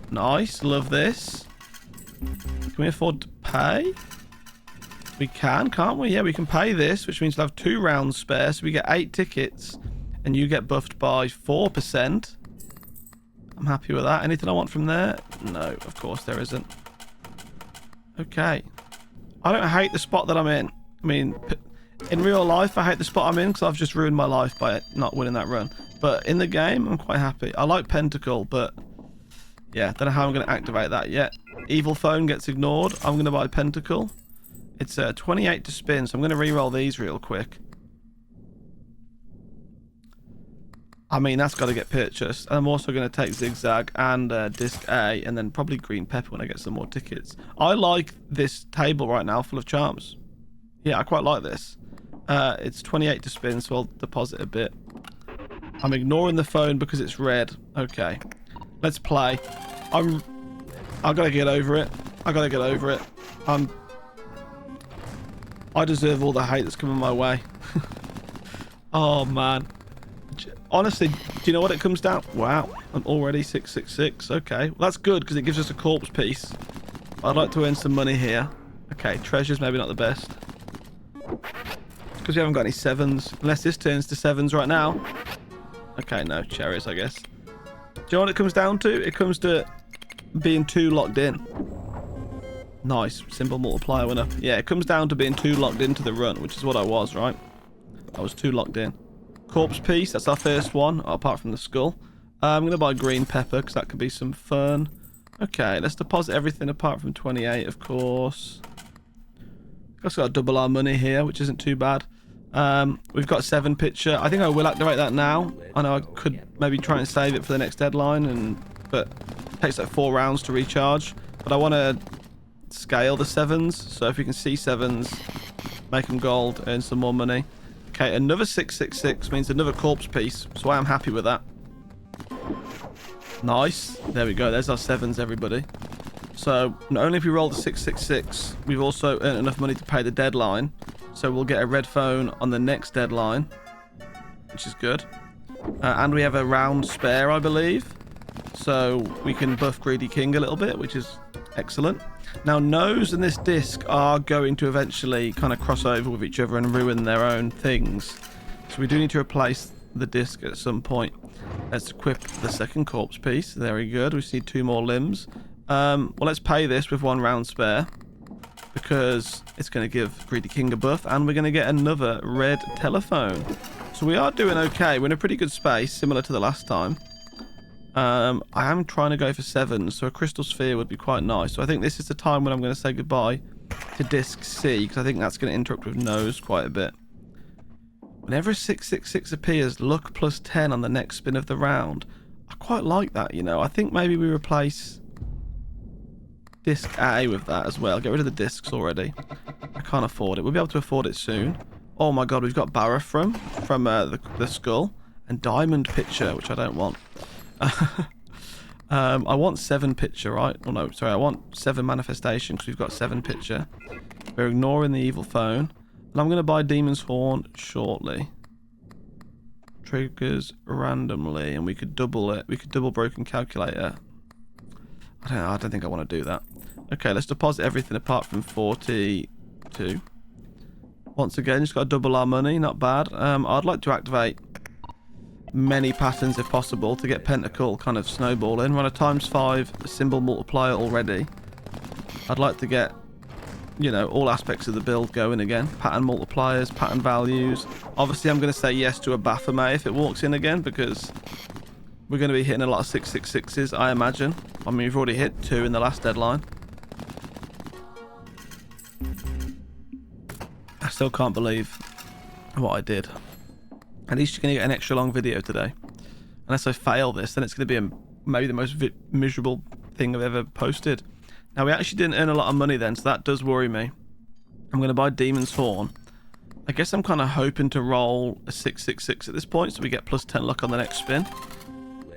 Nice. Love this. Can we afford to pay? We can, can't we? Yeah, we can pay this, which means we'll have 2 rounds spare. So we get 8 tickets and you get buffed by 4%. I'm happy with that. Anything I want from there? No, of course there isn't. Okay. I don't hate the spot that I'm in. I mean... in real life, I hate the spot I'm in because I've just ruined my life by not winning that run. But in the game, I'm quite happy. I like Pentacle, but yeah, don't know how I'm going to activate that yet. Evil Phone gets ignored. I'm going to buy Pentacle. It's 28 to spin, so I'm going to re-roll these real quick. I mean, that's got to get purchased. And I'm also going to take Zigzag and Disc A, and then probably Green Pepper when I get some more tickets. I like this table right now full of charms. Yeah, I quite like this. It's 28 to spin, so I'll deposit a bit. I'm ignoring the phone because it's red. Okay. Let's play. I gotta get over it. I deserve all the hate that's coming my way. Oh, man. Honestly, do you know what it comes down? Wow. I'm already 666. Okay. Well, that's good because it gives us a corpse piece. I'd like to earn some money here. Okay, treasure's maybe not the best. Because we haven't got any 7s. Unless this turns to 7s right now. Okay, no. Cherries, I guess. Do you know what it comes down to? It comes to being 2 locked in. Nice. Simple multiplier went up. Yeah, it comes down to being 2 locked into the run, which is what I was, right? I was 2 locked in. Corpse piece. That's our first one, apart from the skull. I'm going to buy Green Pepper, because that could be some fun. Okay, let's deposit everything apart from 28, of course. Also got to double our money here, which isn't too bad. We've got 7 picture. I think I will activate that now. I know I could maybe try and save it for the next deadline, but it takes like 4 rounds to recharge. But I want to scale the 7s, so if you can see 7s, make them gold, earn some more money. Okay, another 666 means another corpse piece, so I am happy with that. Nice. There we go. There's our 7s, everybody. So not only if we roll the 666, we've also earned enough money to pay the deadline. So we'll get a red phone on the next deadline, which is good. And we have a round spare, I believe. So we can buff Greedy King a little bit, which is excellent. Now, Nose and this disc are going to eventually kind of cross over with each other and ruin their own things. So we do need to replace the disc at some point. Let's equip the second corpse piece. Very good. We just need 2 more limbs. Well, let's pay this with 1 round spare, because it's going to give Greedy King a buff, and we're going to get another red telephone. So we are doing okay. We're in a pretty good space, similar to the last time. I am trying to go for 7s, so a crystal sphere would be quite nice. So I think this is the time when I'm going to say goodbye to disc C, because I think that's going to interrupt with Nose quite a bit. Whenever a 666 appears, luck plus 10 on the next spin of the round. I quite like that, you know. I think maybe we replace disc A with that as well. Get rid of the discs already. I can't afford it. We'll be able to afford it soon. Oh my god, we've got Barra from the skull. And diamond picture, which I don't want. I want 7 picture, right? Oh no, sorry, I want 7 manifestation because we've got 7 picture. We're ignoring the evil phone. And I'm going to buy Demon's Horn shortly. Triggers randomly, and we could double it. We could double broken calculator. I don't think I want to do that. Okay, let's deposit everything apart from 42. Once again, just got to double our money. Not bad. I'd like to activate many patterns if possible to get pentacle kind of snowballing. We're on a ×5 symbol multiplier already. I'd like to get, you know, all aspects of the build going again. Pattern multipliers, pattern values. Obviously, I'm going to say yes to a Baphomet if it walks in again, because we're going to be hitting a lot of 666s, I imagine. I mean, we've already hit 2 in the last deadline. I still can't believe what I did. At least you're going to get an extra long video today. Unless I fail this, then it's going to be maybe the most miserable thing I've ever posted. Now, we actually didn't earn a lot of money then, so that does worry me. I'm going to buy Demon's Horn. I guess I'm kind of hoping to roll a 666 at this point, so we get plus 10 luck on the next spin.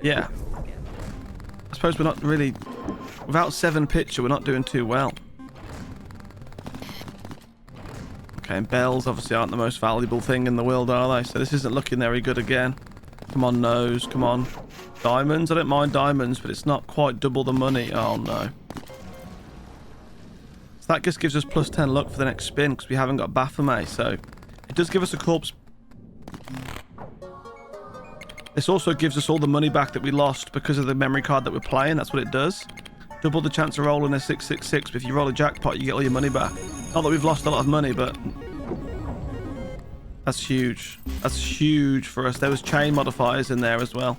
Yeah. I suppose we're not really... Without 7 picture, we're not doing too well. Okay, and bells obviously aren't the most valuable thing in the world, are they? So this isn't looking very good again. Come on, nose. Come on. Diamonds. I don't mind diamonds, but it's not quite double the money. Oh, no. So that just gives us plus 10 luck for the next spin because we haven't got Baphomet. So it does give us a corpse. This also gives us all the money back that we lost because of the memory card that we're playing. That's what it does. Double the chance of rolling a 666, but if you roll a jackpot, you get all your money back. Not that we've lost a lot of money, but that's huge. That's huge for us. There was chain modifiers in there as well.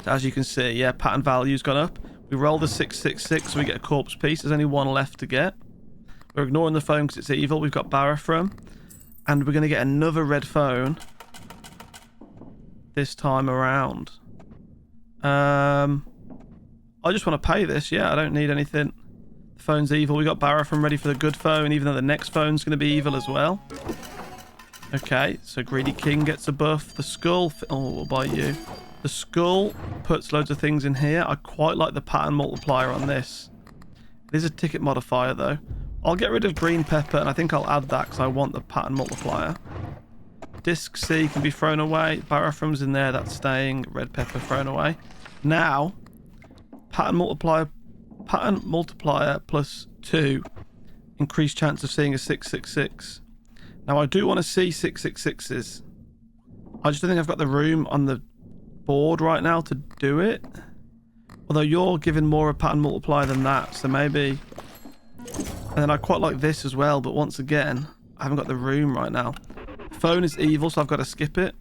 So as you can see, yeah, pattern value's gone up. We roll the 666, so we get a corpse piece. There's only 1 left to get. We're ignoring the phone because it's evil. We've got Barra from. And we're going to get another red phone this time around. I just want to pay this. Yeah, I don't need anything. The phone's evil. We got Barra from ready for the good phone, even though the next phone's going to be evil as well. Okay, so Greedy King gets a buff. The skull... Oh, we'll buy you. The skull puts loads of things in here. I quite like the pattern multiplier on this. It is a ticket modifier, though. I'll get rid of green pepper, and I think I'll add that because I want the pattern multiplier. Disc C can be thrown away. Barafrum's in there. That's staying. Red pepper thrown away. Now, pattern multiplier plus 2. Increased chance of seeing a 666. Now, I do want to see 666s. I just don't think I've got the room on the board right now to do it. Although you're giving more a pattern multiplier than that, so maybe... And then I quite like this as well, but once again, I haven't got the room right now. Phone is evil, so I've got to skip it.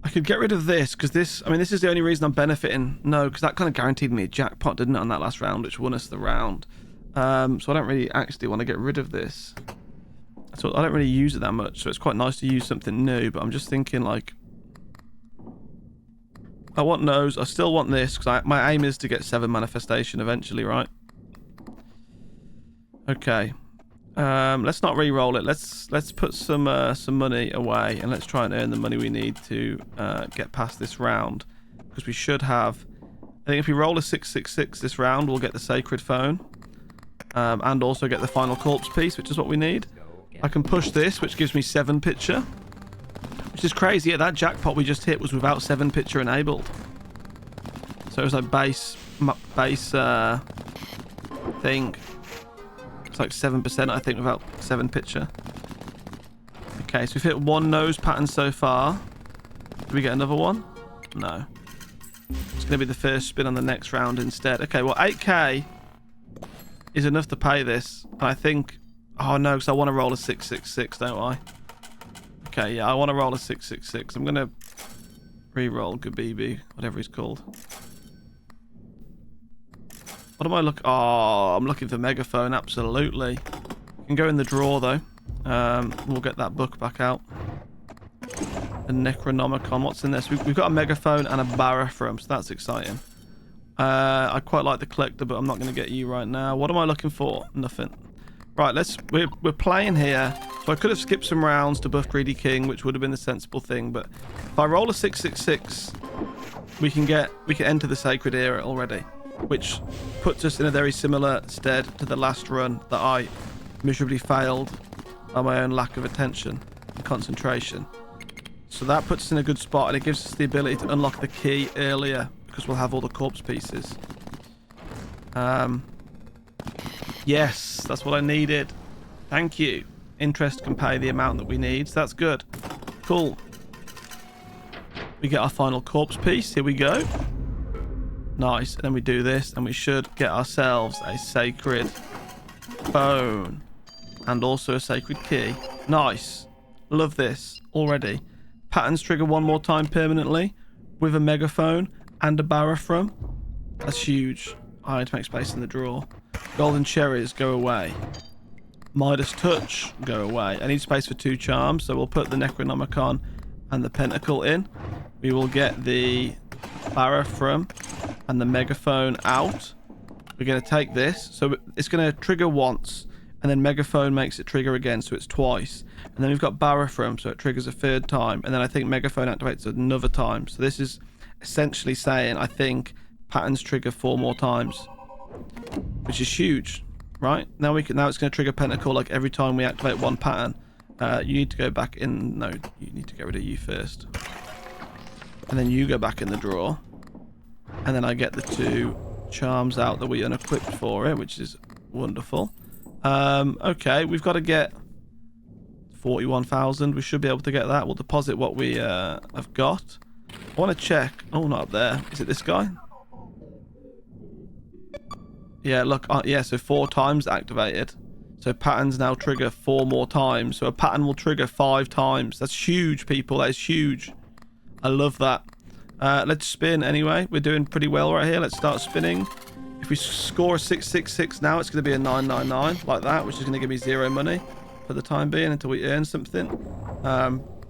I could get rid of this, because this... I mean, this is the only reason I'm benefiting. No, because that kind of guaranteed me a jackpot, didn't it, on that last round, which won us the round. So I don't really actually want to get rid of this. So I don't really use it that much, so it's quite nice to use something new, but I'm just thinking, like... I want nose. I still want this, because my aim is to get 7 manifestation eventually, right? Okay. Let's not re-roll it. Let's put some money away, and let's try and earn the money we need to get past this round, because we should have... I think if we roll a 666 this round, we'll get the sacred phone, and also get the final corpse piece, which is what we need. I can push this, which gives me 7 picture, which is crazy. Yeah, that jackpot we just hit was without 7 picture enabled, so it was like base thing. It's like 7%, I think, without 7 picture. Okay, so we've hit 1 nose pattern so far. Do we get another one? No. It's going to be the first spin on the next round instead. Okay, well, 8k is enough to pay this. And I think... Oh, no, because I want to roll a 666, don't I? Okay, yeah, I want to roll a 666. I'm going to re-roll Gabibi, whatever he's called. What am I looking... Oh, I'm looking for megaphone, absolutely. Can go in the drawer, though. We'll get that book back out. A Necronomicon. What's in this? We've got a megaphone and a Barathrum, so that's exciting. I quite like the collector, but I'm not going to get you right now. What am I looking for? Nothing. Right, we're playing here. So I could have skipped some rounds to buff Greedy King, which would have been the sensible thing. But if I roll a 666, we can enter the Sacred Era already, which puts us in a very similar stead to the last run that I miserably failed by my own lack of attention and concentration. So that puts us in a good spot, and it gives us the ability to unlock the key earlier because we'll have all the corpse pieces. Yes, that's what I needed. Thank you. Interest can pay the amount that we need, so that's good. Cool. We get our final corpse piece. Here we go. Nice. And then we do this, and we should get ourselves a sacred phone and also a sacred key. Nice. Love this already. Patterns trigger one more time permanently with a megaphone and a Barathrum. That's huge. I need to make space in the drawer. Golden cherries, go away. Midas touch, go away. I need space for 2 charms, so we'll put the Necronomicon and the Pentacle in. We will get the Barathrum and the megaphone out. We're going to take this, so it's going to trigger once, and then megaphone makes it trigger again, so it's twice. And then we've got Barathrum, so it triggers a 3rd time, and then I think megaphone activates another time. So this is essentially saying I think patterns trigger 4 more times, which is huge, right? Now it's going to trigger Pentacle like every time we activate one pattern. You need to go back in. No, you need to get rid of you first, and then you go back in the drawer, and then I get the 2 charms out that we unequipped for it, which is wonderful. Okay, we've got to get 41,000. We should be able to get that. We'll deposit what we have got. I want to check. Oh, not up there. Is it this guy? Yeah, look. Yeah, so 4 times activated. So patterns now trigger 4 more times. So a pattern will trigger 5 times. That's huge, people. That is huge. I love that. Let's spin anyway. We're doing pretty well right here. Let's start spinning. If we score a 666 now, it's going to be a 999 like that, which is going to give me 0 money for the time being until we earn something.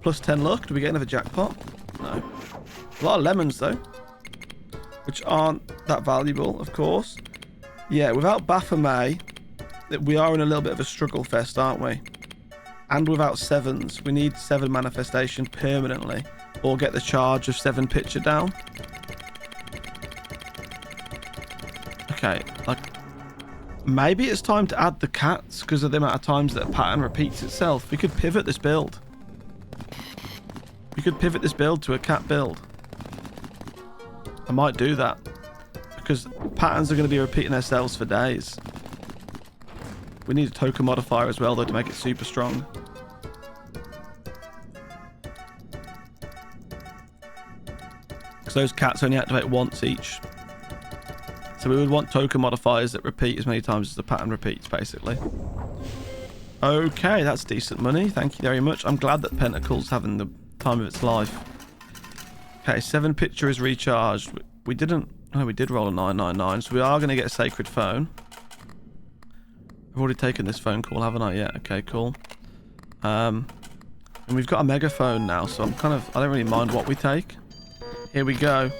Plus 10 luck. Do we get another jackpot? No. A lot of lemons though, which aren't that valuable, of course. Yeah, without Baphomet, we are in a little bit of a struggle fest, aren't we? And without 7s, we need 7 manifestation permanently, or get the charge of 7 picture down. Okay, like maybe it's time to add the cats because of the amount of times that a pattern repeats itself. We could pivot this build. We could pivot this build to a cat build. I might do that because patterns are going to be repeating themselves for days. We need a token modifier as well though to make it super strong. Because those cats only activate once each. So we would want token modifiers that repeat as many times as the pattern repeats, basically. Okay, that's decent money. Thank you very much. I'm glad that Pentacle's having the time of its life. Okay, 7 picture is recharged. We didn't... No, we did roll a 999, so we are going to get a sacred phone. I've already taken this phone call, haven't I? Yeah, okay, cool. And we've got a megaphone now, so I don't really mind what we take. Here we go.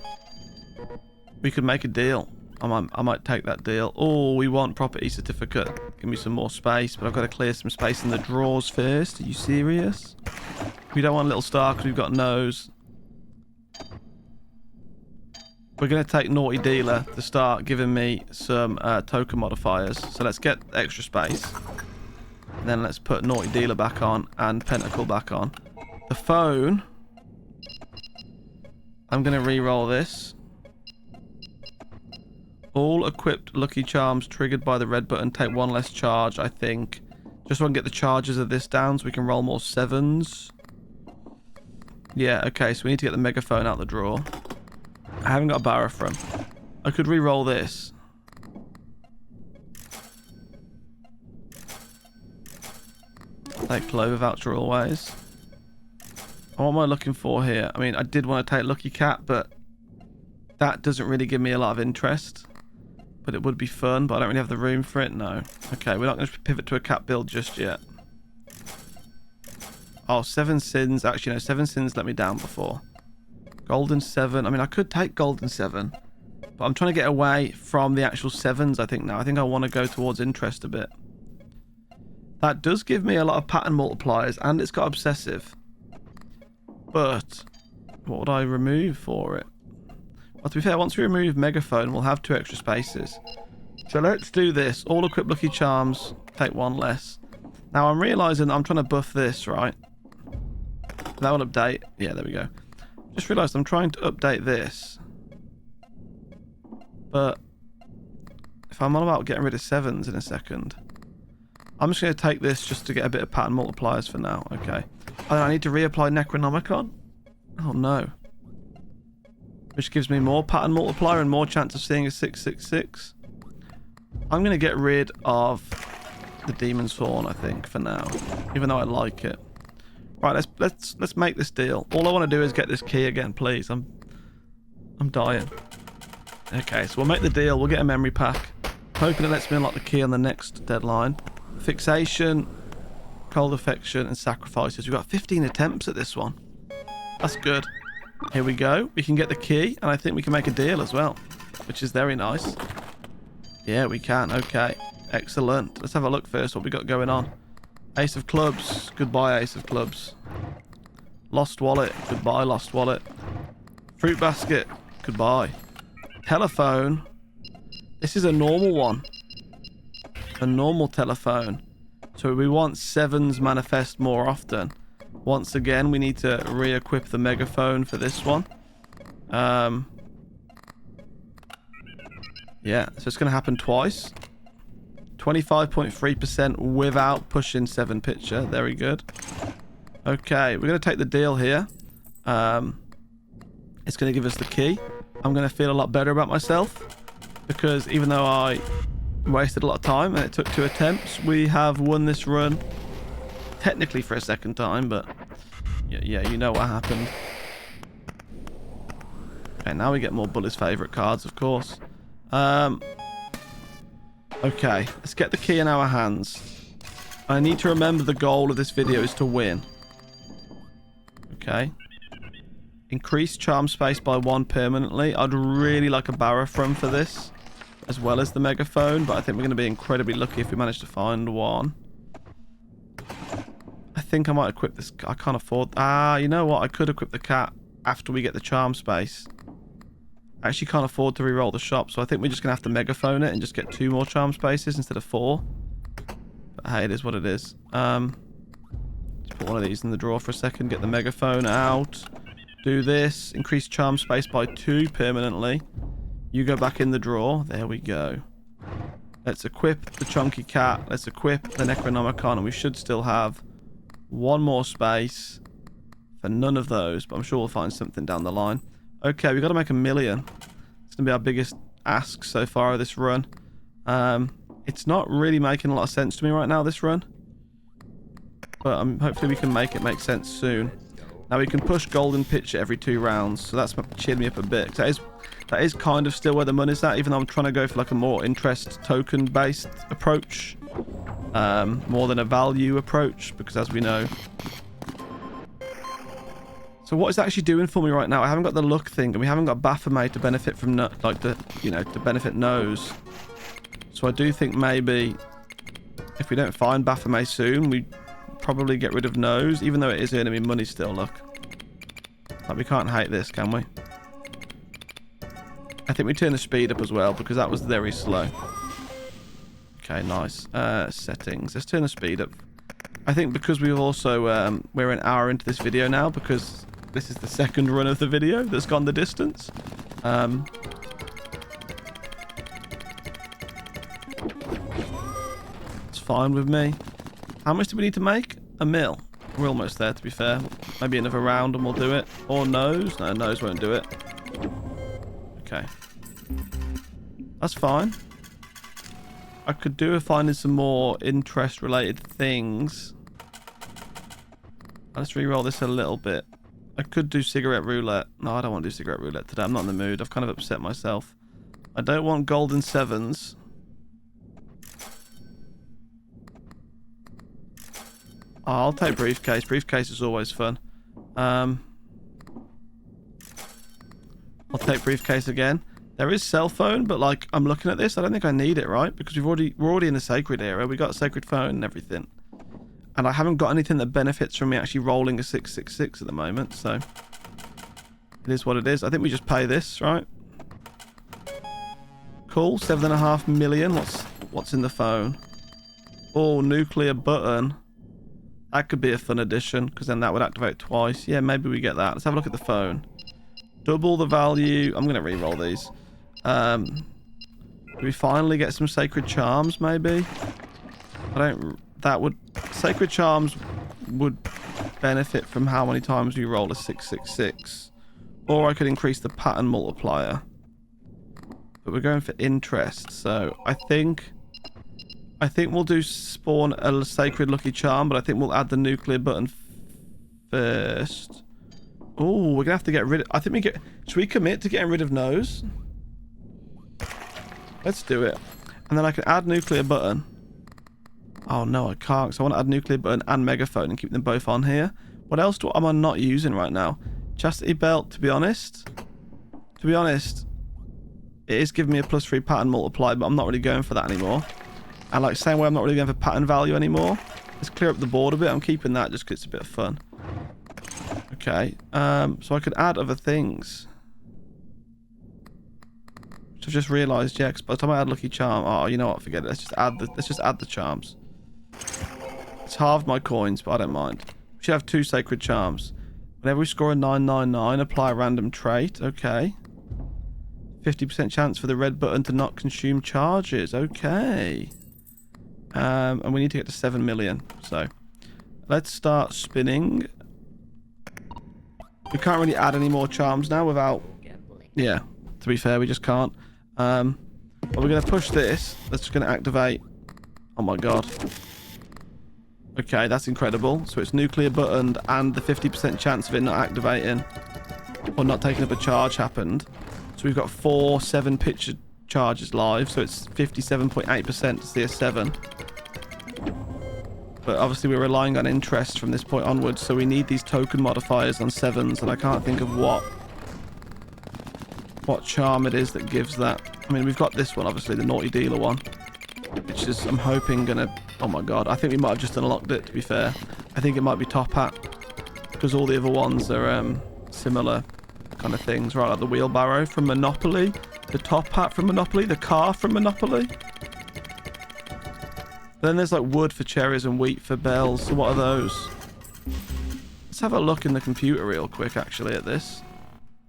We could make a deal. I might take that deal. Oh, we want property certificate. Give me some more space, but I've got to clear some space in the drawers first. Are you serious? We don't want a little star because we've got nose. We're going to take Naughty Dealer to start giving me some token modifiers. So let's get extra space. And then let's put Naughty Dealer back on and Pentacle back on. The phone. I'm going to re-roll this. All equipped Lucky Charms triggered by the red button take 1 less charge, I think. Just so I can get the charges of this down so we can roll more 7s. Yeah, okay, so we need to get the megaphone out the drawer. I haven't got a Barathrum. I could re-roll this. Take Clover voucher always. What am I looking for here? I mean, I did want to take Lucky Cat, but that doesn't really give me a lot of interest. But it would be fun, but I don't really have the room for it. No. Okay, we're not going to pivot to a cat build just yet. Oh, 7 sins. Actually, no, 7 sins let me down before. Golden 7. I mean, I could take golden 7. But I'm trying to get away from the actual 7s, I think, now. I think I want to go towards interest a bit. That does give me a lot of pattern multipliers, and it's got obsessive. But what would I remove for it? Well, to be fair, once we remove megaphone, we'll have 2 extra spaces. So let's do this. All equip lucky charms, take 1 less. Now I'm realising I'm trying to buff this, right? That will update. Yeah, there we go. Just realised I'm trying to update this. But if I'm on about getting rid of 7s in a second, I'm just going to take this just to get a bit of pattern multipliers for now. Okay. Oh, I need to reapply Necronomicon? Oh no. Which gives me more pattern multiplier and more chance of seeing a 666. I'm going to get rid of the Demon's Horn, I think, for now. Even though I like it. Right, let's make this deal. All I want to do is get this key again, please. I'm dying. Okay, so we'll make the deal. We'll get a memory pack. Hoping it lets me unlock the key on the next deadline. Fixation, cold affection, and sacrifices. We've got 15 attempts at this one. That's good. Here we go. We can get the key, and I think we can make a deal as well, which is very nice. Yeah, we can. Okay. Excellent. Let's have a look first what we got going on. Ace of clubs. Goodbye, Ace of clubs. Lost wallet. Goodbye, lost wallet. Fruit basket. Goodbye. Telephone. This is a normal one. A normal telephone. So we want 7s manifest more often. Once again, we need to re-equip the megaphone for this one. Yeah, so it's going to happen twice. 25.3% without pushing 7 picture. Very good. Okay, we're going to take the deal here. It's going to give us the key. I'm going to feel a lot better about myself. Because even though I wasted a lot of time and it took 2 attempts, we have won this run. Technically for a second time, but yeah, you know what happened. Okay, now we get more Bully's favourite cards, of course. Okay, let's get the key in our hands. I need to remember the goal of this video is to win. Okay. Increase charm space by 1 permanently. I'd really like a Barafrum for this, as well as the megaphone, but I think we're going to be incredibly lucky if we manage to find one. I think I might equip this. I can't afford... you know what? I could equip the cat after we get the charm space. I actually can't afford to re-roll the shop, so I think we're just going to have to megaphone it and just get 2 more charm spaces instead of 4. But hey, it is what it is. Just put one of these in the drawer for a second, get the megaphone out. Do this. Increase charm space by 2 permanently. You go back in the drawer. There we go. Let's equip the chunky cat. Let's equip the Necronomicon, and we should still have 1 more space for none of those, but I'm sure we'll find something down the line. Okay, we've got to make 1 million. It's going to be our biggest ask so far of this run. It's not really making a lot of sense to me right now, this run. But hopefully we can make it make sense soon. Now we can push golden pitcher every 2 rounds, so that's cheered me up a bit. That is kind of still where the money's at, even though I'm trying to go for like a more interest token based approach. More than a value approach, because as we know... So what is it actually doing for me right now? I haven't got the luck thing, and we haven't got Baphomet to benefit from, to benefit nose. So I do think maybe if we don't find Baphomet soon, we probably get rid of nose, even though it is earning me money still, look. Like, we can't hate this, can we? I think we turn the speed up as well, because that was very slow. Okay, nice. Settings. Let's turn the speed up. I think because we've also, we're an hour into this video now, because this is the second run of the video that's gone the distance. It's fine with me. How much do we need to make? 1 mil. We're almost there, to be fair. Maybe another round and we'll do it. Or nose. No, nose won't do it. Okay. That's fine. I could do with finding some more interest-related things. Let's re-roll this a little bit. I could do cigarette roulette. No, I don't want to do cigarette roulette today. I'm not in the mood. I've kind of upset myself. I don't want golden 7s. I'll take briefcase. Briefcase is always fun. I'll take briefcase again. There is cell phone, but like I'm looking at this, I don't think I need it, right? Because we're already in the sacred era. We got a sacred phone and everything, and I haven't got anything that benefits from me actually rolling a 666 at the moment. So it is what it is. I think we just pay this, right? Cool. 7.5 million. What's in the phone? Oh, nuclear button. That could be a fun addition, because then that would activate twice. Yeah, maybe we get that. Let's have a look at the phone. Double the value. I'm going to re-roll these. Do we finally get some sacred charms, maybe? Sacred charms would benefit from how many times we roll a 666. Or I could increase the pattern multiplier. But we're going for interest, so I think we'll do spawn a sacred lucky charm, but I think we'll add the nuclear button first. Oh, we're gonna have to get rid of... should we commit to getting rid of nose? Let's do it. And then I can add nuclear button. Oh no, I can't, so I want to add nuclear button and megaphone and keep them both on here. What else am I not using right now? Chastity belt, to be honest, it is giving me a +3 pattern multiply, but I'm not really going for that anymore. And like same way I'm not really going for pattern value anymore. Let's clear up the board a bit. I'm keeping that just because it's a bit of fun. Okay, so I could add other things. Which I've just realised, yeah, because by the time I add lucky charm, oh, you know what, forget it. Let's just add the charms. It's halved my coins, but I don't mind. We should have 2 sacred charms. Whenever we score a 999, apply a random trait. Okay. 50% chance for the red button to not consume charges. Okay. And we need to get to 7 million. So let's start spinning. We can't really add any more charms now without... Yeah, to be fair, we just can't. But we're going to push this. That's just going to activate... Oh my god. Okay, that's incredible. So it's nuclear buttoned and the 50% chance of it not activating or not taking up a charge happened. So we've got 4 7-picture charges live. So it's 57.8% to see a 7. But obviously we're relying on interest from this point onwards, so we need these token modifiers on 7s, and I can't think of what charm it is that gives that. I mean, we've got this one, obviously, the naughty dealer one, which is, I'm hoping, gonna... Oh my god, I think we might have just unlocked it, to be fair. I think it might be top hat, because all the other ones are similar kind of things, right? Like the wheelbarrow from Monopoly, the top hat from Monopoly, the car from Monopoly. Then there's like wood for cherries and wheat for bells. So what are those? Let's have a look in the computer real quick, actually, at this.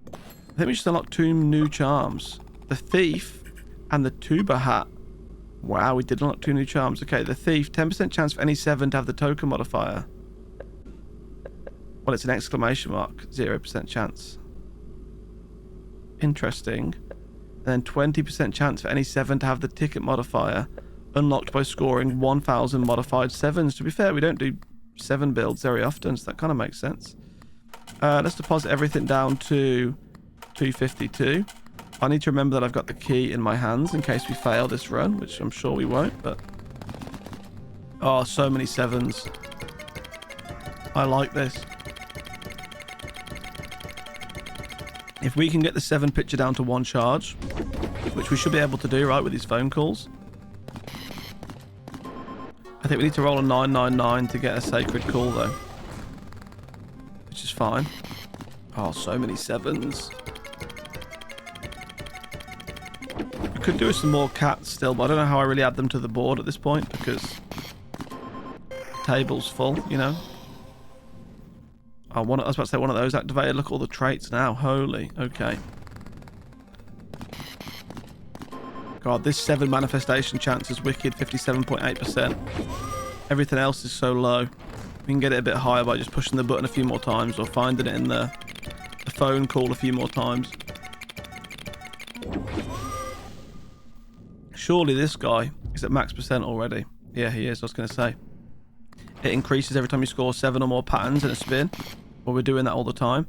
I think we just unlocked 2 new charms. The thief and the tuba hat. Wow, we did unlock 2 new charms. Okay, the thief, 10% chance for any 7 to have the token modifier. Well, it's an exclamation mark. 0% chance. Interesting. And then 20% chance for any 7 to have the ticket modifier. Unlocked by scoring 1,000 modified 7s. To be fair, we don't do 7 builds very often, so that kind of makes sense. Let's deposit everything down to 252. I need to remember that I've got the key in my hands in case we fail this run, which I'm sure we won't, but... Oh, so many 7s. I like this. If we can get the 7 picture down to 1 charge, which we should be able to do, right, with these phone calls. I think we need to roll a 999 to get a sacred call, though. Which is fine. Oh, so many 7s. I could do with some more cats still, but I don't know how I really add them to the board at this point, because the table's full, you know? I was about to say one of those activated. Look at all the traits now. Holy. Okay. God, this 7 manifestation chance is wicked. 57.8%. Everything else is so low. We can get it a bit higher by just pushing the button a few more times or finding it in the phone call a few more times. Surely this guy is at max percent already. Yeah, he is. I was going to say. It increases every time you score 7 or more patterns in a spin. Well, we're doing that all the time.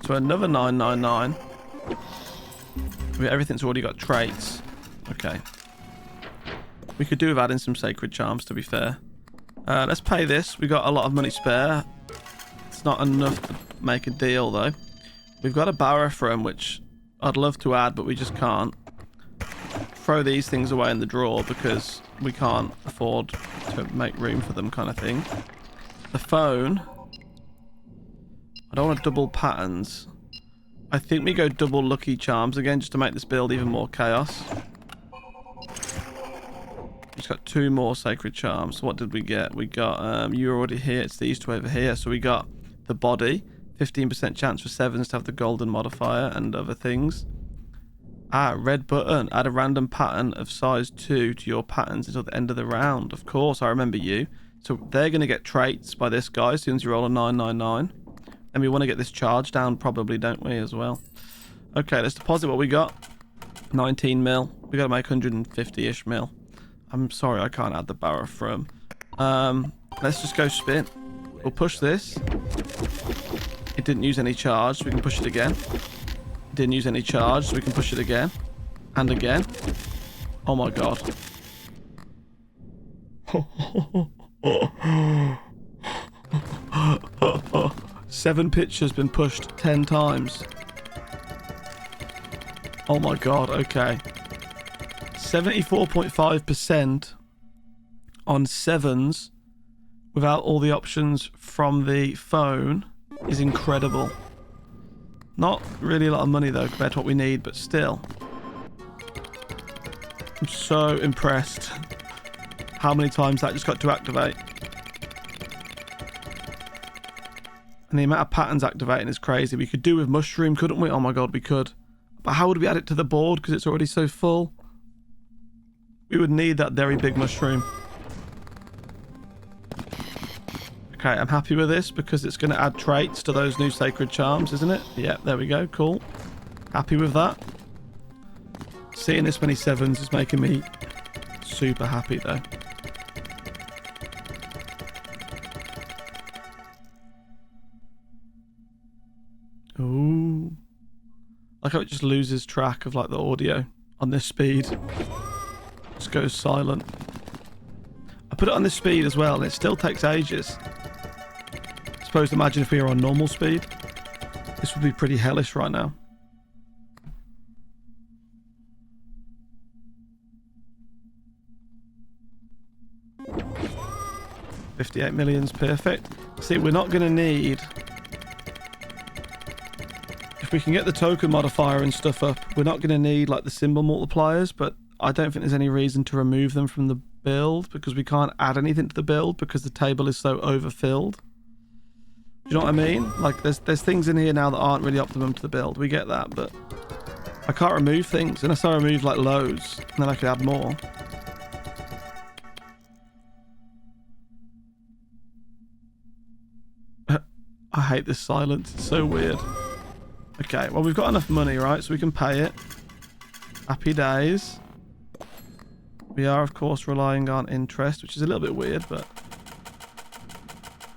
So another 999. Everything's already got traits. Okay. We could do with adding some sacred charms, to be fair. Let's pay this. We got a lot of money spare. It's not enough to make a deal, though. We've got a Balatro, which I'd love to add, but we just can't. Throw these things away in the drawer because we can't afford to make room for them, kind of thing. The phone. I don't want to double patterns. I think we go double lucky charms again, just to make this build even more chaos. Just got 2 more sacred charms. What did we get? We got, you were already here. It's these 2 over here. So we got the body. 15% chance for 7s to have the golden modifier and other things. Red button. Add a random pattern of size 2 to your patterns until the end of the round. Of course, I remember you. So they're going to get traits by this guy as soon as you roll a 999. And we want to get this charge down probably, don't we, as well? Okay, let's deposit what we got. 19 mil. We got to make 150-ish mil. I'm sorry, I can't add the barrel from. Let's just go spin. We'll push this. It didn't use any charge, so we can push it again. It didn't use any charge, so we can push it again. And again. Oh my god. 7 pictures been pushed 10 times. Oh my god, okay. 74.5% on 7s without all the options from the phone is incredible. Not really a lot of money though compared to what we need, but still. I'm so impressed how many times that just got to activate. And the amount of patterns activating is crazy. We could do with mushroom, couldn't we? Oh my god, we could. But how would we add it to the board because it's already so full? We would need that very big mushroom. Okay, I'm happy with this because it's going to add traits to those new sacred charms, isn't it? Yeah, there we go. Cool. Happy with that. Seeing this many 7s is making me super happy though. Ooh. Like how it just loses track of like the audio on this speed. Just goes silent. I put it on this speed as well and it still takes ages. I suppose imagine if we were on normal speed. This would be pretty hellish right now. $58 million's perfect. See, we're not going to need... If we can get the token modifier and stuff up, we're not going to need like the symbol multipliers, but I don't think there's any reason to remove them from the build because we can't add anything to the build because the table is so overfilled. Do you know what I mean? Like there's things in here now that aren't really optimum to the build. We get that, but I can't remove things unless I remove like loads and then I could add more. I hate this silence. It's so weird. Okay, well, we've got enough money, right? So we can pay it. Happy days. We are, of course, relying on interest, which is a little bit weird, but...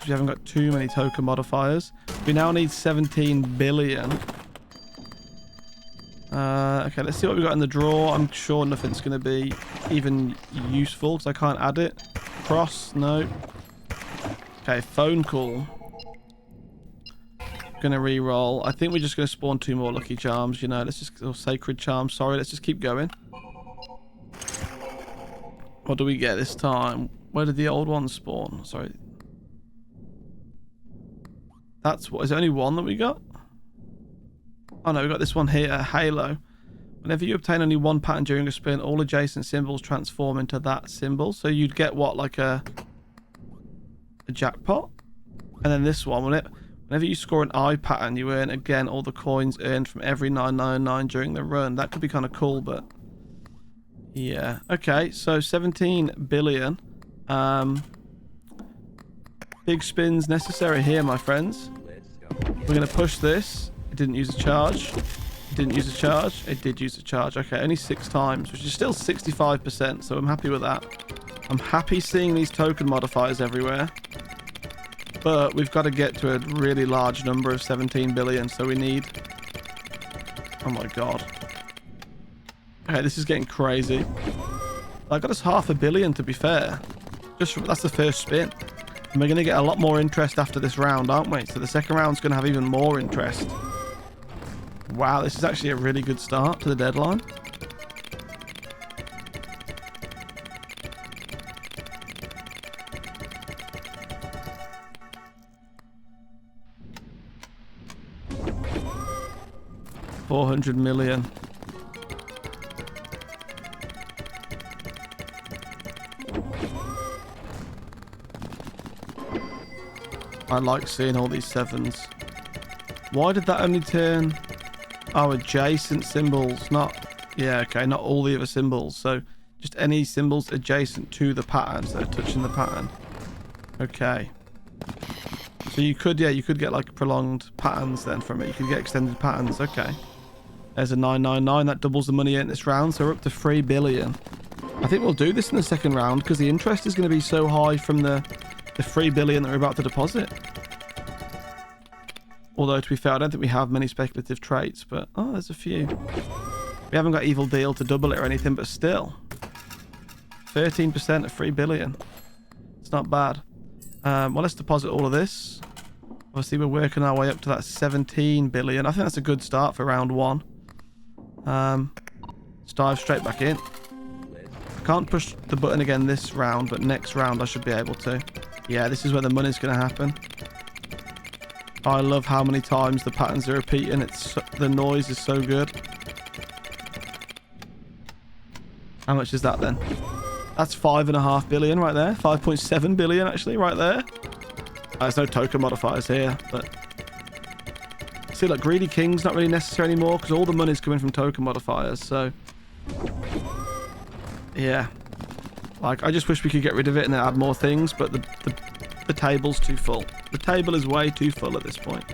we haven't got too many token modifiers. We now need 17 billion. Okay, let's see what we got in the drawer. I'm sure nothing's going to be even useful, because I can't add it. Cross, no. Okay, phone call. Gonna re-roll. I think we're just gonna spawn 2 more lucky charms, you know. Let's just, or sacred charms, sorry, let's just keep going. What do we get this time? Where did the old ones spawn? Sorry. That's what, is there only one that we got? Oh no, we got this one here, Halo. Whenever you obtain only 1 pattern during a spin, all adjacent symbols transform into that symbol. So you'd get what, like a jackpot? And then this one, wouldn't it? Whenever you score an eye pattern, you earn again all the coins earned from every 999 during the run. That could be kind of cool, but yeah. Okay, so 17 billion. Big spins necessary here, my friends. We're going to push this. It didn't use a charge. It didn't use a charge. It did use a charge. Okay, only 6 times, which is still 65%, so I'm happy with that. I'm happy seeing these token modifiers everywhere. But we've got to get to a really large number of 17 billion, so we need... Oh my god. Okay, this is getting crazy. That got us 500 million, to be fair. That's the first spin. And we're going to get a lot more interest after this round, aren't we? So the second round's going to have even more interest. Wow, this is actually a really good start to the deadline. $400 million. I like seeing all these sevens. Why did that only turn... Oh, adjacent symbols, not... Yeah, okay, not all the other symbols. So, just any symbols adjacent to the pattern, so touching the pattern. Okay. So you could, yeah, you could get like prolonged patterns then from it. You could get extended patterns, okay. There's a 999, that doubles the money in this round, so we're up to 3 billion. I think we'll do this in the second round, because the interest is going to be so high from the 3 billion that we're about to deposit. Although, to be fair, I don't think we have many speculative traits, but... Oh, there's a few. We haven't got Evil Deal to double it or anything, but still. 13% of 3 billion. It's not bad. Well, let's deposit all of this. Obviously, we're working our way up to that 17 billion. I think that's a good start for round one. Let's dive straight back in. I can't push the button again this round, but next round I should be able to. Yeah, this is where the money's going to happen. I love how many times the patterns are repeating. The noise is so good. How much is that then? That's 5.5 billion right there. 5.7 billion actually right there. There's no token modifiers here, but see, like Greedy King's not really necessary anymore because all the money's coming from token modifiers. So yeah, like I just wish we could get rid of it and add more things, but the table's too full. The table is way too full at this point.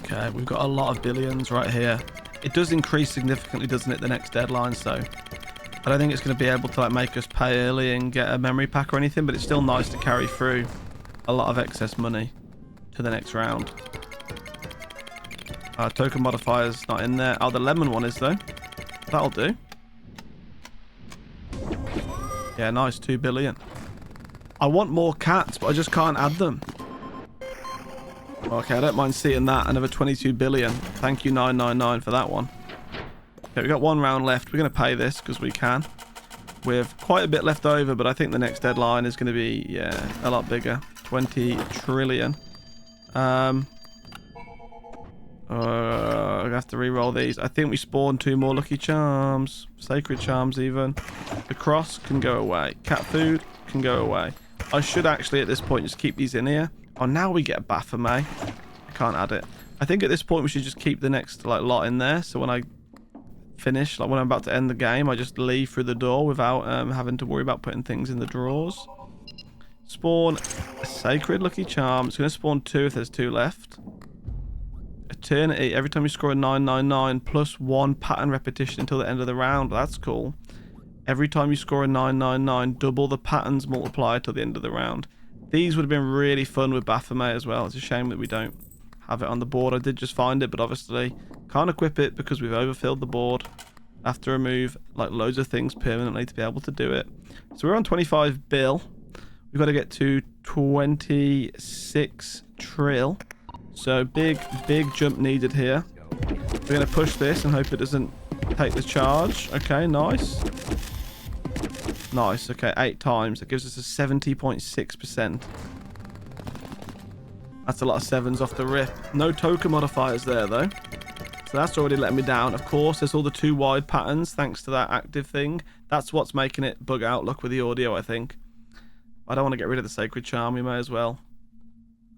Okay, we've got a lot of billions right here. It does increase significantly, doesn't it, the next deadline, so I don't think it's going to be able to like make us pay early and get a memory pack or anything, but it's still nice to carry through a lot of excess money to the next round. Token modifiers not in there. Oh, the lemon one is though. That'll do. Yeah, nice, 2 billion. I want more cats, but I just can't add them. Okay, I don't mind seeing that. Another 22 billion. Thank you, 999, for that one. Okay, we've got one round left. We're going to pay this because we can. We have quite a bit left over, but I think the next deadline is going to be, yeah, a lot bigger. 20 trillion. I have to re-roll these. I think we spawned 2 more lucky charms. Sacred charms even. The cross can go away. Cat food can go away. I should actually at this point just keep these in here. Oh, now we get a Baphomet. I can't add it. I think at this point we should just keep the next like lot in there. So when I finish, like when I'm about to end the game, I just leave through the door without having to worry about putting things in the drawers. Spawn a sacred lucky charm. It's going to spawn 2 if there's 2 left. Eternity. Every time you score a 999 plus 1 pattern repetition until the end of the round. That's cool. Every time you score a 999, double the patterns multiplied till the end of the round. These would have been really fun with Baphomet as well. It's a shame that we don't have it on the board. I did just find it, but obviously can't equip it because we've overfilled the board. I have to remove like loads of things permanently to be able to do it. So we're on 25 bill. We've got to get to 26 trill. So big jump needed here. We're going to push this and hope it doesn't take the charge. Okay, nice. Nice, okay, 8 times. That gives us a 70.6%. That's a lot of 7s off the rip. No token modifiers there, though. So that's already letting me down. Of course, there's all the 2 wide patterns, thanks to that active thing. That's what's making it bug out. Look with the audio, I think. I don't want to get rid of the Sacred Charm. We may as well.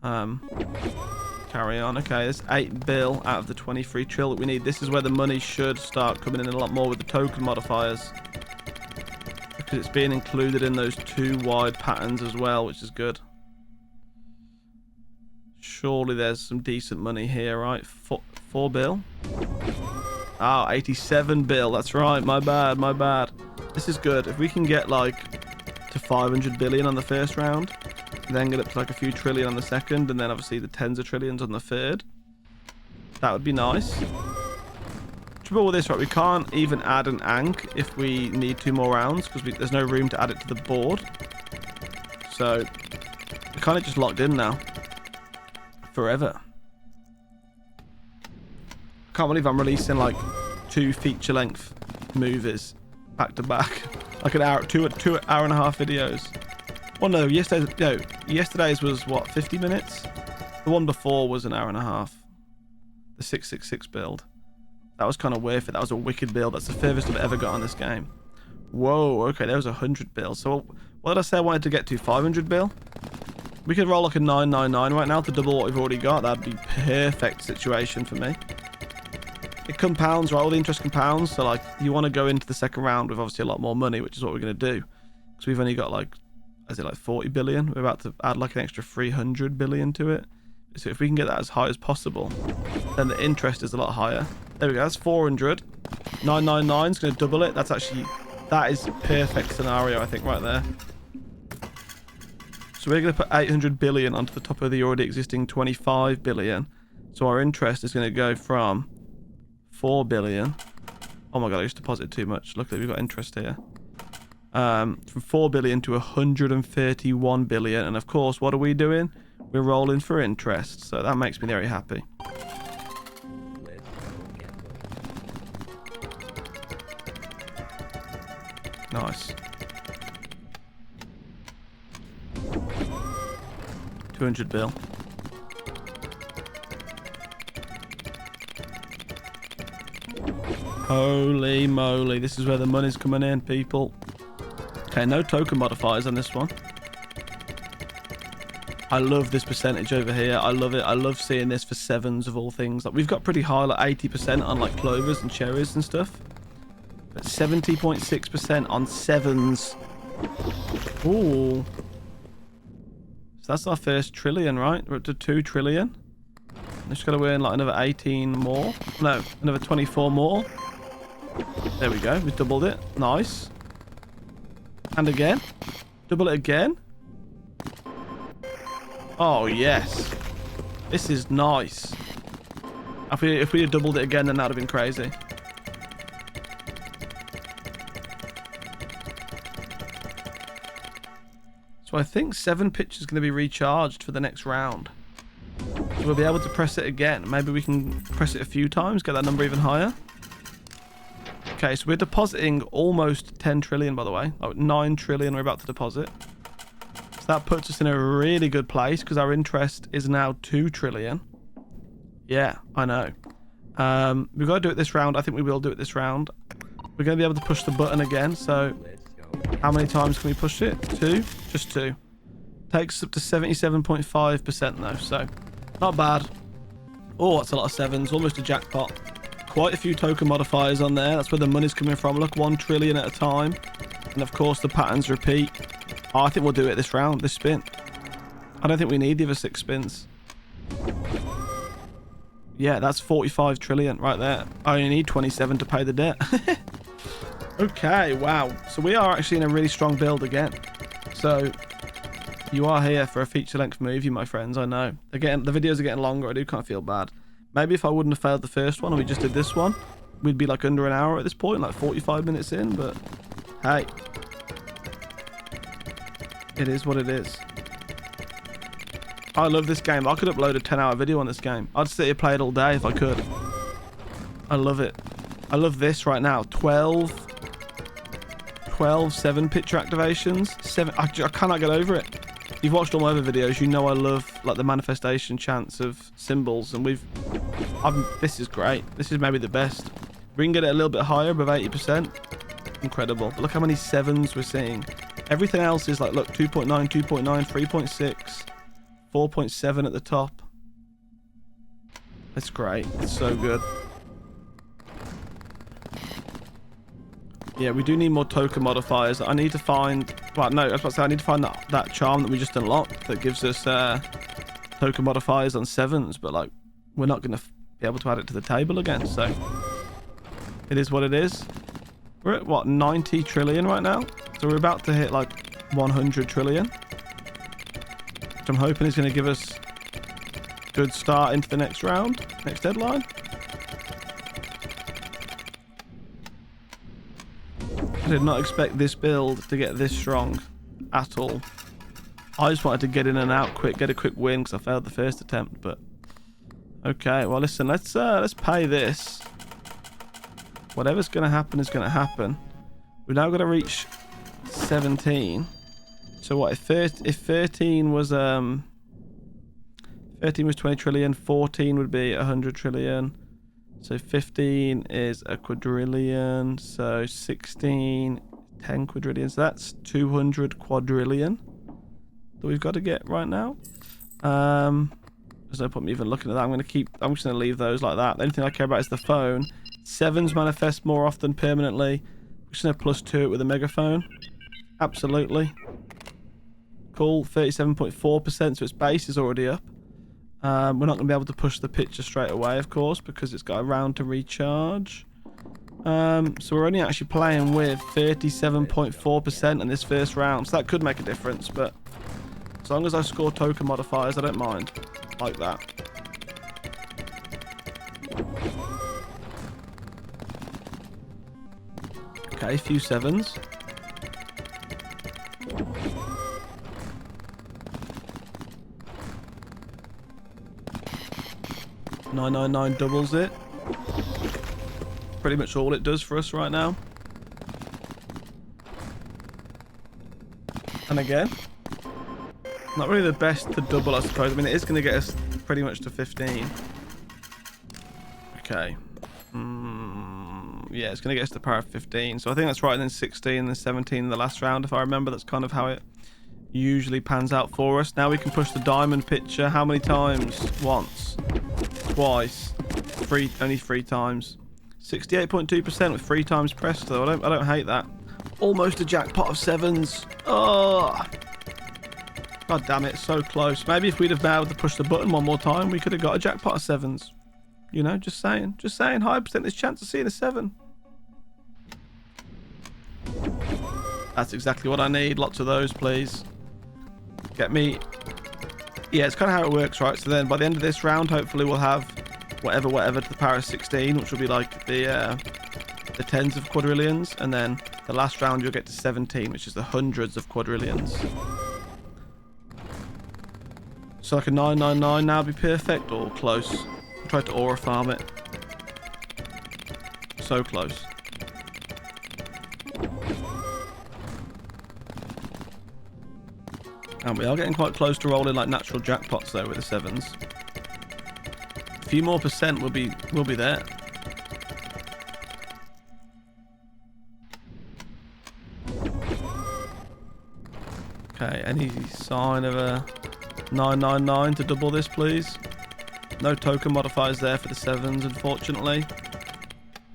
Carry on. Okay, there's 8 bill out of the 23 trill that we need. This is where the money should start coming in a lot more with the token modifiers. Because it's being included in those 2 wide patterns as well, which is good. Surely there's some decent money here, right? 4 bill. Oh, 87 bill. That's right. My bad, my bad. This is good. If we can get like to 500 billion on the first round, then get up to like a few trillion on the second, and then obviously the tens of trillions on the third. That would be nice. Trouble with this, right? We can't even add an ank if we need 2 more rounds because there's no room to add it to the board. So we're kind of just locked in now. Forever. Can't believe I'm releasing like 2 feature-length movies back to back. Like an hour, two hour and a half videos. Well, no, yesterday's was what, 50 minutes? The one before was an hour and a half. The 666 build. That was kind of weird. That was a wicked build. That's the furthest I've ever got on this game. Whoa, okay, there was 100 bill. So what did I say I wanted to get to? 500 bill? We could roll like a 999 right now to double what we've already got. That'd be perfect situation for me. It compounds, right? All the interest compounds. So like you want to go into the second round with obviously a lot more money, which is what we're going to do. Because we've only got like, is it like 40 billion? We're about to add like an extra 300 billion to it. So if we can get that as high as possible, then the interest is a lot higher. There we go. That's 400. 999 is going to double it. That is a perfect scenario, I think, right there. So we're going to put 800 billion onto the top of the already existing 25 billion. So our interest is going to go from 4 billion. Oh my god, I just deposited too much. Look, we've got interest here. From 4 billion to 131 billion. And of course, what are we doing? We're rolling for interest. So that makes me very happy. Nice. 200 bill. Holy moly, this is where the money's coming in, people. Okay, no token modifiers on this one. I love this percentage over here. I love it. I love seeing this for sevens of all things. Like we've got pretty high, like 80% on like clovers and cherries and stuff. But 70.6% on sevens. Ooh. So that's our first trillion, right? We're up to 2 trillion. Just got to win like another 18 more. No, another 24 more. There we go. We doubled it. Nice. And again. Double it again. Oh, yes. This is nice. If we had doubled it again, then that would have been crazy. So I think 7 pitch is going to be recharged for the next round. So we'll be able to press it again. Maybe we can press it a few times, get that number even higher. Okay, so we're depositing almost 10 trillion, by the way. Oh, 9 trillion we're about to deposit. So that puts us in a really good place because our interest is now 2 trillion. Yeah, I know. We've got to do it this round. I think we will do it this round. We're going to be able to push the button again. So how many times can we push it? 2? Just 2. Takes us up to 77.5% though, so not bad. Oh, that's a lot of sevens. Almost a jackpot. Quite a few token modifiers on there. That's where the money's coming from. Look, 1 trillion at a time. And of course the patterns repeat. Oh, I think we'll do it this round, this spin. I don't think we need the other 6 spins. Yeah, that's 45 trillion right there. I only need 27 to pay the debt. Okay, wow. So we are actually in a really strong build again. So you are here for a feature-length movie, my friends, I know. The videos are getting longer. I do kind of feel bad. Maybe if I wouldn't have failed the first one and we just did this one, we'd be like under an hour at this point, like 45 minutes in, but hey. It is what it is. I love this game. I could upload a 10-hour video on this game. I'd sit here play it all day if I could. I love it. I love this right now. 12 7-picture activations. 7. I cannot get over it. You've watched all my other videos. You know I love like the manifestation chants of symbols, and this is great. This is maybe the best. We can get it a little bit higher, above 80%. Incredible. But look how many 7s we're seeing. Everything else is like, look, 2.9, 2.9, 3.6, 4.7 at the top. That's great. It's so good. Yeah, we do need more token modifiers. I need to find... Well, no, I was about to say I need to find that charm that we just unlocked that gives us token modifiers on 7s, but like we're not going to be able to add it to the table again, so it is what it is. We're at, what, 90 trillion right now? So we're about to hit like 100 trillion. which I'm hoping is going to give us a good start into the next round, next deadline. I did not expect this build to get this strong at all. I just wanted to get in and out quick, get a quick win because I failed the first attempt. But okay, well listen, let's pay this. Whatever's going to happen is going to happen. We've now got to reach 17. So what if 13 was 13 was 20 trillion, 14 would be 100 trillion. So 15 is a quadrillion. So 16, 10 quadrillion. So that's 200 quadrillion that we've got to get right now. There's no point me even looking at that. I'm just gonna leave those like that. The only thing I care about is the phone. 7s manifest more often permanently. We're just gonna +2 it with a megaphone. Absolutely. Cool. 37.4%, so its base is already up. We're not going to be able to push the picture straight away, of course, because it's got a round to recharge. So we're only actually playing with 37.4% in this first round, so that could make a difference, but as long as I score token modifiers, I don't mind. Like that. Okay, a few 7s. $999 doubles it. Pretty much all it does for us right now. And again, not really the best to double, I suppose. I mean, it is going to get us pretty much to 15. Okay. Yeah, it's going to get us to the power of 15. So I think that's right, and then 16 and then 17 in the last round. If I remember, that's kind of how it usually pans out for us. Now we can push the diamond picture. How many times? Once. Twice. Only 3 times. 68.2% with 3 times pressed, though. I don't hate that. Almost a jackpot of 7s. Oh, god damn it, so close. Maybe if we'd have been able to push the button one more time, we could have got a jackpot of 7s. You know, just saying. Just saying. High percentage chance of seeing a 7. That's exactly what I need. Lots of those, please. Get me. Yeah, it's kind of how it works, right? So then by the end of this round, hopefully we'll have whatever to the power of 16, which will be like the tens of quadrillions, and then the last round you'll get to 17, which is the hundreds of quadrillions. So like a 999 now be perfect, or close. I'll try to aura farm it. So close. And we are getting quite close to rolling like natural jackpots though with the 7s. A few more percent will be there. Okay, any sign of a 999 to double this, please? No token modifiers there for the 7s, unfortunately.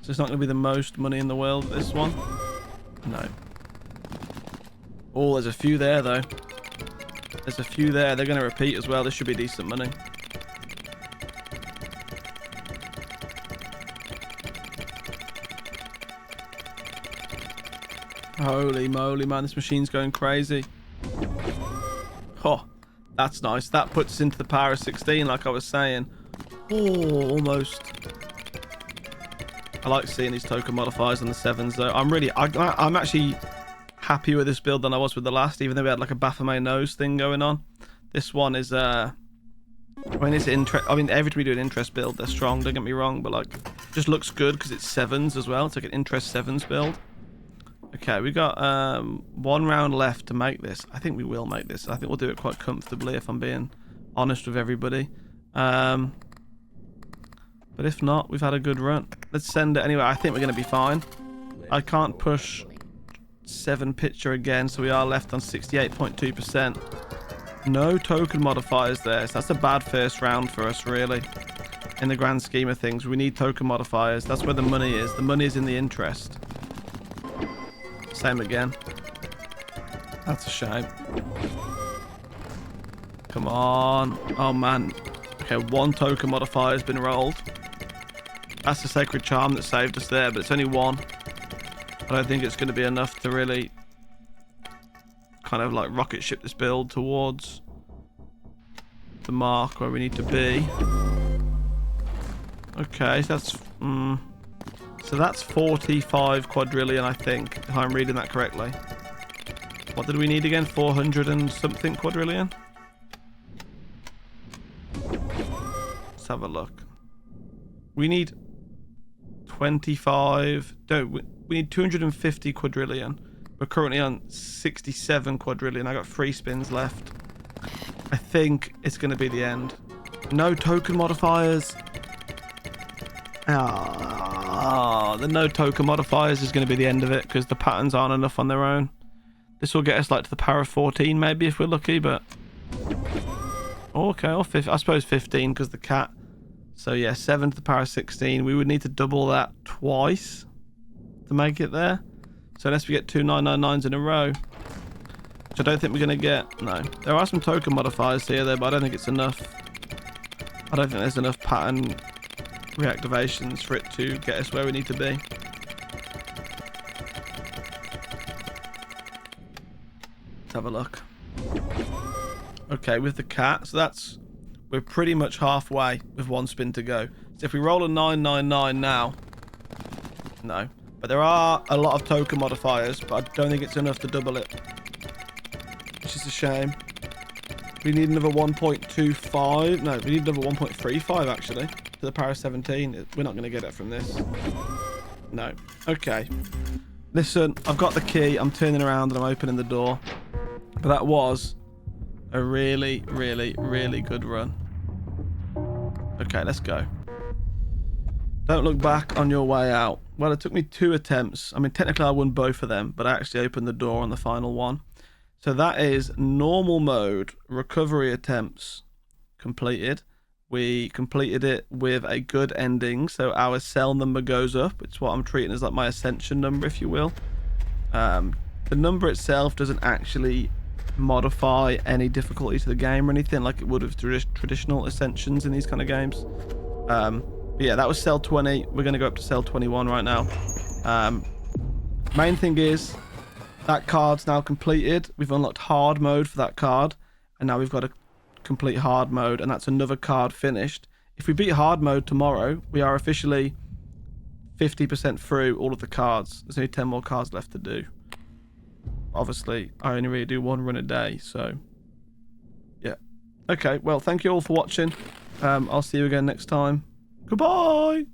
So it's not going to be the most money in the world, this one. No. Oh, there's a few there, though. There's a few there. They're going to repeat as well. This should be decent money. Holy moly, man. This machine's going crazy. Oh, that's nice. That puts us into the power of 16, like I was saying. Oh, almost. I like seeing these token modifiers on the 7s, though. I'm actually happier with this build than I was with the last, even though we had like a Baphomet nose thing going on. This one is I mean, it's interest. I mean, every time we do an interest build, they're strong, don't get me wrong, but like just looks good because it's 7s as well. It's like an interest 7s build. Okay, we got 1 round left to make this. I think we will make this. I think we'll do it quite comfortably, if I'm being honest with everybody. But if not, we've had a good run. Let's send it anyway. I think we're going to be fine. I can't push 7 picture again, so we are left on 68.2%. No token modifiers there, so that's a bad first round for us, really. In the grand scheme of things, we need token modifiers. That's where the money is. The money is in the interest. Same again. That's a shame. Come on. Oh, man. Okay, 1 token modifier has been rolled. That's the Sacred Charm that saved us there, but it's only 1. I don't think it's going to be enough to really kind of like rocket ship this build towards the mark where we need to be. Okay, so that's 45 quadrillion, I think, if I'm reading that correctly. What did we need again? 400 and something quadrillion? Let's have a look. We need 25... we need 250 quadrillion. We're currently on 67 quadrillion. I got 3 spins left. I think it's going to be the end. No token modifiers. The no token modifiers is going to be the end of it because the patterns aren't enough on their own. This will get us like to the power of 14 maybe if we're lucky, but... Okay, or 15, I suppose 15 because the cat. So yeah, 7 to the power of 16. We would need to double that twice to make it there. So unless we get 2 999s in a row, which I don't think we're going to get. No. There are some token modifiers here though, but I don't think it's enough. I don't think there's enough pattern reactivations for it to get us where we need to be. Let's have a look. Okay, with the cat, so we're pretty much halfway with 1 spin to go. So if we roll a 999 now, no. But there are a lot of token modifiers, but I don't think it's enough to double it. Which is a shame. We need another 1.25. No, we need another 1.35 actually. To the power of 17. We're not going to get it from this. No. Okay. Listen, I've got the key. I'm turning around and I'm opening the door. But that was a really, really, really good run. Okay, let's go. Don't look back on your way out. Well, it took me 2 attempts. I mean, technically I won both of them, but I actually opened the door on the final one. So that is normal mode, recovery attempts completed. We completed it with a good ending, so our cell number goes up. It's what I'm treating as like my ascension number, if you will. The number itself doesn't actually modify any difficulty to the game or anything like it would with traditional ascensions in these kind of games. But yeah, that was cell 20. We're going to go up to cell 21 right now. Main thing is that card's now completed. We've unlocked hard mode for that card, and now we've got to complete hard mode, and that's another card finished. If we beat hard mode tomorrow, we are officially 50% through all of the cards. There's only 10 more cards left to do. Obviously, I only really do 1 run a day, so yeah. Okay, well, thank you all for watching. I'll see you again next time. Goodbye!